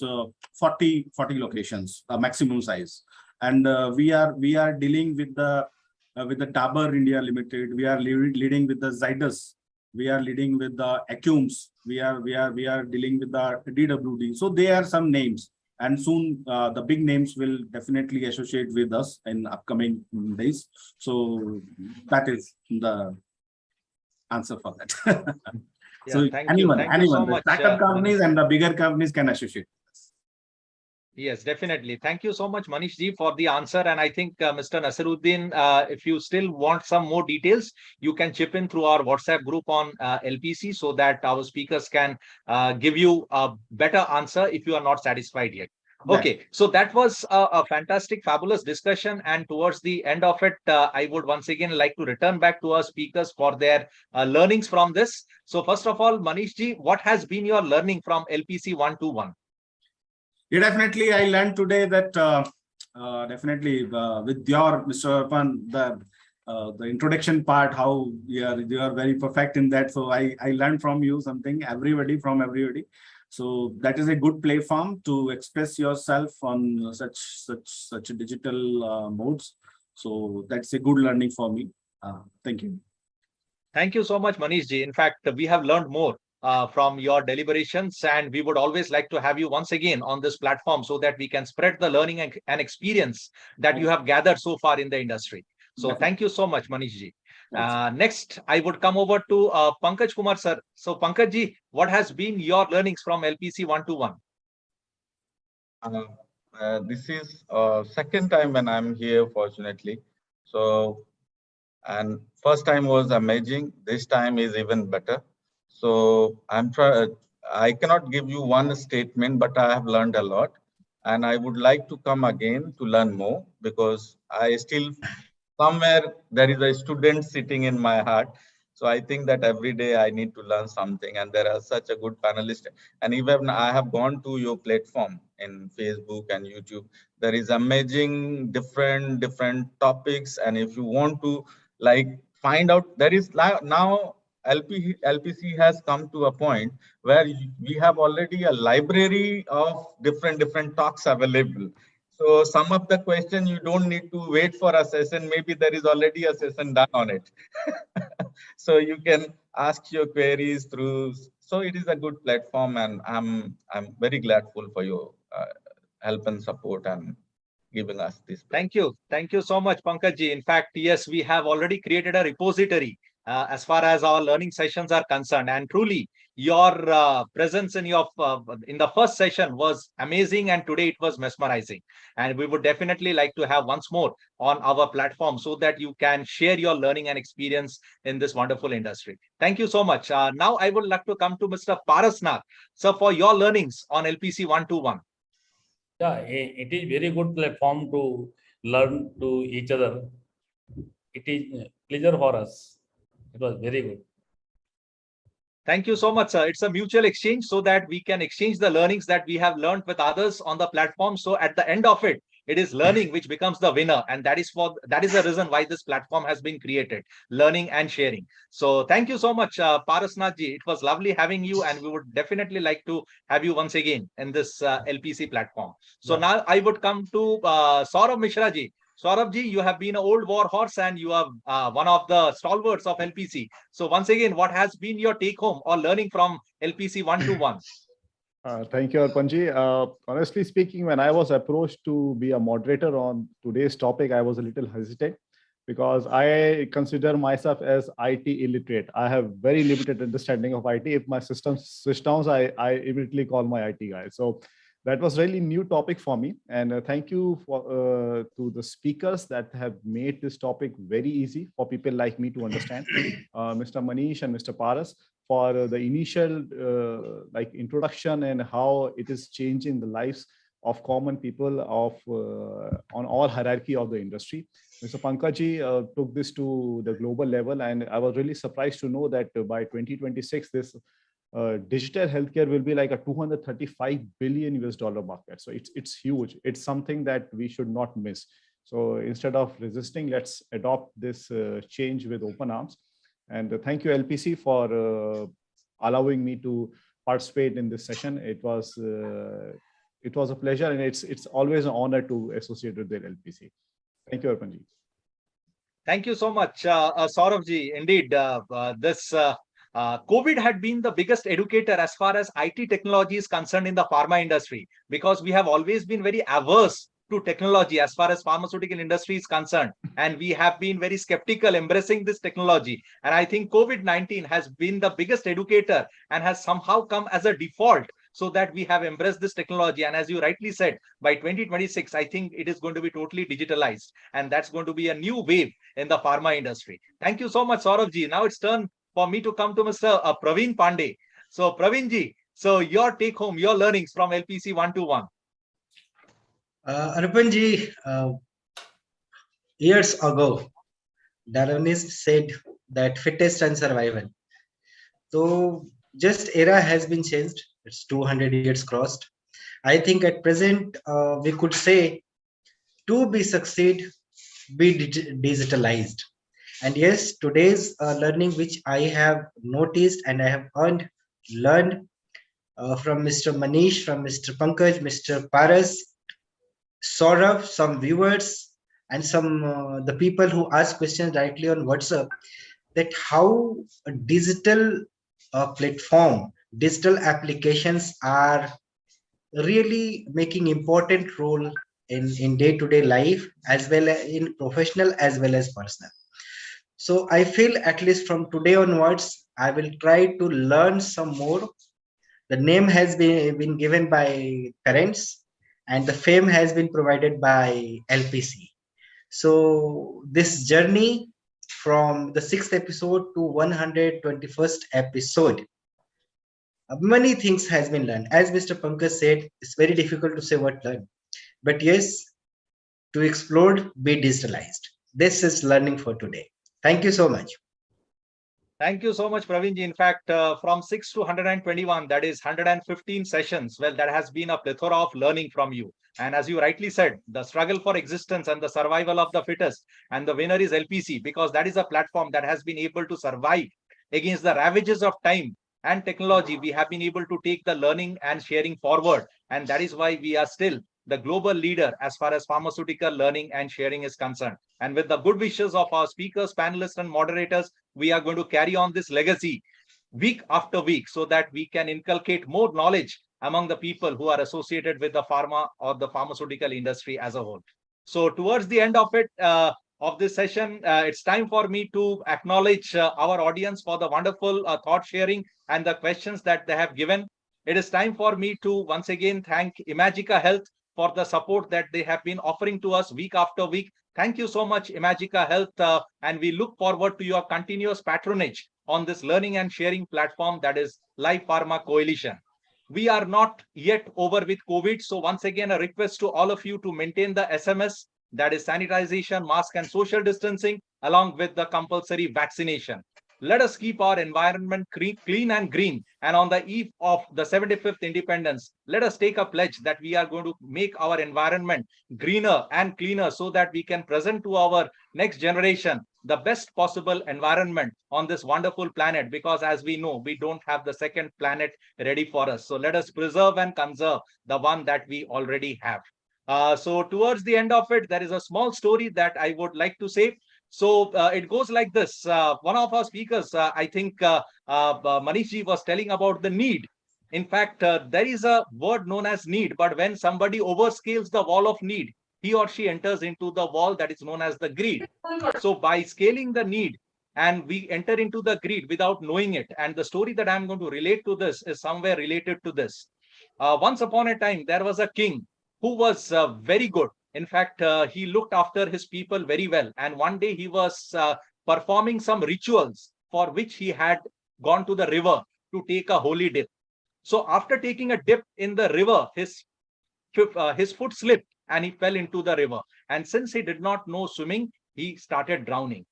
Speaker 6: 40 locations, maximum size. And we are dealing with the Dabur India Limited. We are leading with the Zydus. We are leading with the Acumes. We are dealing with the DWD. So there are some names, and soon the big names will definitely associate with us in upcoming days. So that is the answer for that.
Speaker 2: Yeah,
Speaker 6: so anyone,
Speaker 2: so
Speaker 6: the startup companies and the bigger companies can associate with us.
Speaker 2: Yes, definitely. Thank you so much, Manish ji, for the answer. And I think Mr. Nasiruddin, if you still want some more details, you can chip in through our WhatsApp group on LPC so that our speakers can give you a better answer if you are not satisfied yet. Okay, so that was a fantastic, fabulous discussion. And towards the end of it, I would once again like to return back to our speakers for their learnings from this. So first of all, Manish ji, what has been your learning from LPC 121?
Speaker 6: Yeah, definitely. I learned today that definitely with your Mr. Arpan, the introduction part, how you are very perfect in that. So I learned from you something, from everybody. So that is a good platform to express yourself on such digital modes. So that's a good learning for me. Thank you.
Speaker 2: Thank you so much, Manish ji. In fact, we have learned more from your deliberations, and we would always like to have you once again on this platform so that we can spread the learning and experience that you have gathered so far in the industry. So thank you so much, Manish ji. Next, I would come over to Pankaj Kumar, sir. So Pankaj ji, what has been your learnings from LPC 121?
Speaker 7: This is second time when I'm here, fortunately. So, and first time was amazing. This time is even better. So I cannot give you one statement, but I have learned a lot, and I would like to come again to learn more, because I still somewhere there is a student sitting in my heart. So I think that every day I need to learn something, and there are such a good panelist. And even I have gone to your platform in Facebook and YouTube. There is amazing different topics, and if you want to like find out, there is now LPC has come to a point where we have already a library of different talks available. So some of the question you don't need to wait for a session. Maybe there is already a session done on it. So you can ask your queries through. So it is a good platform, and I'm very grateful for your help and support and giving us this platform.
Speaker 2: Thank you so much, Pankaj ji. In fact, yes, we have already created a repository as far as our learning sessions are concerned, and truly, your presence in the first session was amazing, and today it was mesmerizing. And we would definitely like to have once more on our platform so that you can share your learning and experience in this wonderful industry. Thank you so much. Now, I would like to come to Mr. Parasnath. So, for your learnings on LPC 121.
Speaker 5: Yeah, it is very good platform to learn to each other. It is pleasure for us. It was very good.
Speaker 2: Thank you so much, sir. It's a mutual exchange so that we can exchange the learnings that we have learned with others on the platform. So at the end of it, it is learning which becomes the winner. And that is the reason why this platform has been created, learning and sharing. So thank you so much, Parasnath ji. It was lovely having you, and we would definitely like to have you once again in this LPC platform. So now I would come to Saurav Mishra ji. Saurabh ji, you have been an old war horse, and you are one of the stalwarts of LPC. So once again, what has been your take home or learning from LPC 121?
Speaker 4: Thank you, Arpanji. Honestly speaking, when I was approached to be a moderator on today's topic, I was a little hesitant because I consider myself as IT illiterate. I have very limited understanding of IT. If my system switch down, I immediately call my IT guy. So that was really new topic for me. And thank you to the speakers that have made this topic very easy for people like me to understand. Mr. Manish and Mr. Paras for the initial like introduction and how it is changing the lives of common people on all hierarchy of the industry. Mr. Pankaj took this to the global level, and I was really surprised to know that by 2026, this digital healthcare will be like a $235 billion US market. So it's huge. It's something that we should not miss. So instead of resisting, let's adopt this change with open arms. And thank you, LPC, for allowing me to participate in this session. It was a pleasure, and it's always an honor to associate with the LPC. Thank you, Arpanji.
Speaker 2: Thank you so much, Saurav ji. Indeed, this COVID had been the biggest educator as far as IT technology is concerned in the pharma industry, because we have always been very averse to technology as far as pharmaceutical industry is concerned, and we have been very skeptical embracing this technology. And I think COVID-19 has been the biggest educator and has somehow come as a default, so that we have embraced this technology. And as you rightly said, by 2026, I think it is going to be totally digitalized, and that's going to be a new wave in the pharma industry. Thank you so much, Saurav ji. Now it's turn for me to come to Mr. Praveen Pandey. So Praveen ji, so your take home, your learnings from LPC 121.
Speaker 3: Arpanji, years ago, Darwinists said that fittest and survival. So just era has been changed. It's 200 years crossed. I think at present, we could say to be succeed, be digitalized. And yes, today's learning, which I have noticed and I have learned from Mr. Manish, from Mr. Pankaj, Mr. Paras, Saurav, some viewers, and some the people who ask questions directly on WhatsApp. that how a digital platform, digital applications are really making important role in day-to-day life, as well as in professional as well as personal. So I feel at least from today onwards, I will try to learn some more. The name has been given by parents, and the fame has been provided by LPC. So this journey from the 6th episode to 121st episode, many things has been learned. As Mr. Pankaj said, it's very difficult to say what learn. But yes, to explore, be digitalized. This is learning for today. Thank you so much.
Speaker 2: Thank you so much, Praveen ji. In fact, from 6 to 121, that is 115 sessions. Well, that has been a plethora of learning from you. And as you rightly said, the struggle for existence and the survival of the fittest, and the winner is LPC, because that is a platform that has been able to survive against the ravages of time and technology. We have been able to take the learning and sharing forward. And that is why we are still the global leader as far as pharmaceutical learning and sharing is concerned. And with the good wishes of our speakers, panelists, and moderators, we are going to carry on this legacy week after week so that we can inculcate more knowledge among the people who are associated with the pharma or the pharmaceutical industry as a whole. So towards the end of it, of this session, it's time for me to acknowledge our audience for the wonderful thought sharing and the questions that they have given. It is time for me to once again thank Imagica Health for the support that they have been offering to us week after week. Thank you so much, Imagica Health, and we look forward to your continuous patronage on this learning and sharing platform that is Life Pharma Coalition. We are not yet over with COVID, so once again, a request to all of you to maintain the SMS, that is sanitization, mask, and social distancing, along with the compulsory vaccination. Let us keep our environment clean and green. And on the eve of the 75th independence, let us take a pledge that we are going to make our environment greener and cleaner so that we can present to our next generation the best possible environment on this wonderful planet. Because as we know, we don't have the second planet ready for us. So let us preserve and conserve the one that we already have. So towards the end of it, there is a small story that I would like to say. So it goes like this. One of our speakers, I think Manish ji, was telling about the need. In fact, there is a word known as need, but when somebody overscales the wall of need, he or she enters into the wall that is known as the greed. So by scaling the need, and we enter into the greed without knowing it. And the story that I'm going to relate to this is somewhere related to this. Once upon a time, there was a king who was very good. In fact, he looked after his people very well. And one day he was performing some rituals for which he had gone to the river to take a holy dip. So after taking a dip in the river, his foot slipped and he fell into the river. And since he did not know swimming, he started drowning.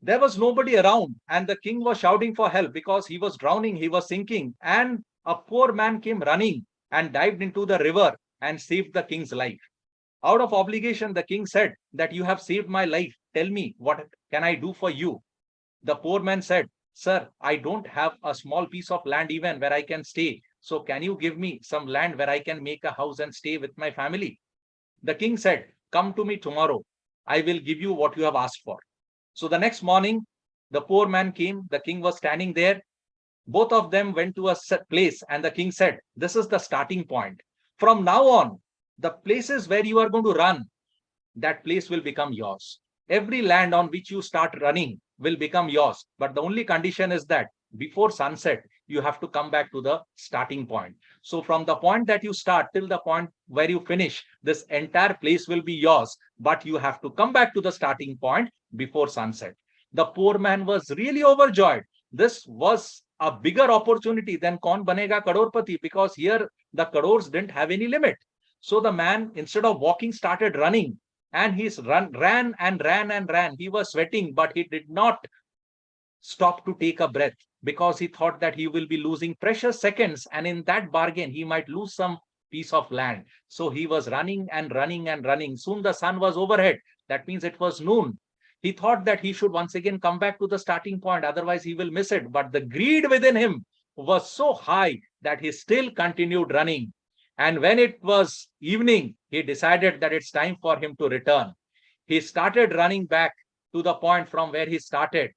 Speaker 2: There was nobody around, and the king was shouting for help because he was drowning, he was sinking. And a poor man came running and dived into the river and saved the king's life. Out of obligation, the king said that you have saved my life. Tell me, what can I do for you? The poor man said, sir, I don't have a small piece of land even where I can stay. So can you give me some land where I can make a house and stay with my family? The king said, come to me tomorrow. I will give you what you have asked for. So the next morning, the poor man came. The king was standing there. Both of them went to a place, and the king said, this is the starting point. From now on, the places where you are going to run, that place will become yours. Every land on which you start running will become yours. But the only condition is that before sunset, you have to come back to the starting point. So from the point that you start till the point where you finish, this entire place will be yours. But you have to come back to the starting point before sunset. The poor man was really overjoyed. This was a bigger opportunity than Kaun Banega Kadorpati, because here the crores didn't have any limit. So the man, instead of walking, started running, and he ran and ran and ran. He was sweating, but he did not stop to take a breath because he thought that he will be losing precious seconds. And in that bargain, he might lose some piece of land. So he was running and running and running. Soon the sun was overhead. That means it was noon. He thought that he should once again come back to the starting point. Otherwise, he will miss it. But the greed within him was so high that he still continued running. And when it was evening, he decided that it's time for him to return. He started running back to the point from where he started.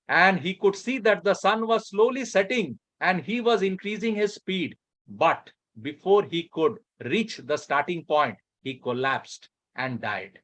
Speaker 2: and he could see that the sun was slowly setting and he was increasing his speed. But before he could reach the starting point, he collapsed and died.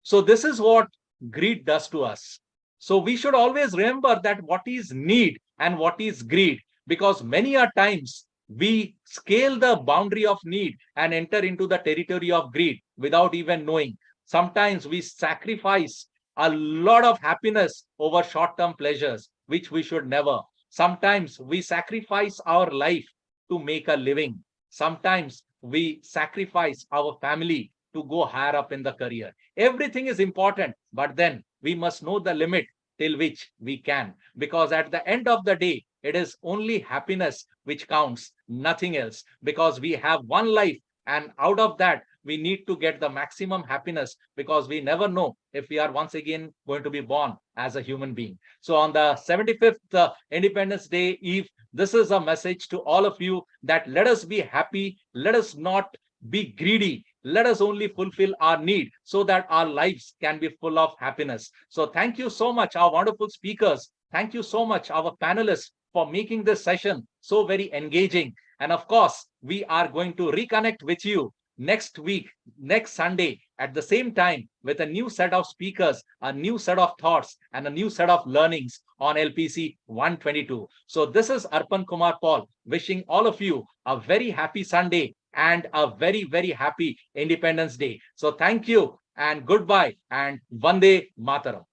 Speaker 2: So this is what greed does to us. So we should always remember that what is need and what is greed, because many a times we scale the boundary of need and enter into the territory of greed without even knowing. Sometimes we sacrifice a lot of happiness over short-term pleasures, which we should never. Sometimes we sacrifice our life to make a living. Sometimes we sacrifice our family to go higher up in the career. Everything is important, but then we must know the limit till which we can, because at the end of the day, it is only happiness which counts, nothing else, because we have one life, and out of that, we need to get the maximum happiness, because we never know if we are once again going to be born as a human being. So on the 75th Independence Day Eve, this is a message to all of you that let us be happy, let us not be greedy. Let us only fulfill our need so that our lives can be full of happiness. So thank you so much, our wonderful speakers. Thank you so much, our panelists, for making this session so very engaging. And of course, we are going to reconnect with you next week, next Sunday, at the same time, with a new set of speakers, a new set of thoughts, and a new set of learnings on LPC 122. So this is Arpan Kumar Paul, wishing all of you a very happy Sunday and a very, very happy Independence Day. So thank you and goodbye and Vande Mataram.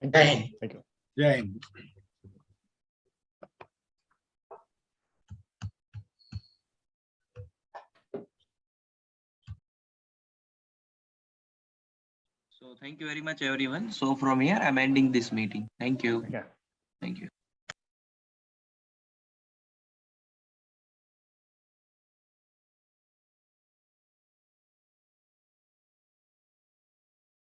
Speaker 3: Jai Hind.
Speaker 4: Thank you.
Speaker 6: Jai Hind.
Speaker 1: So thank you very much, everyone. So from here, I'm ending this meeting. Thank you.
Speaker 4: Yeah.
Speaker 1: Thank you.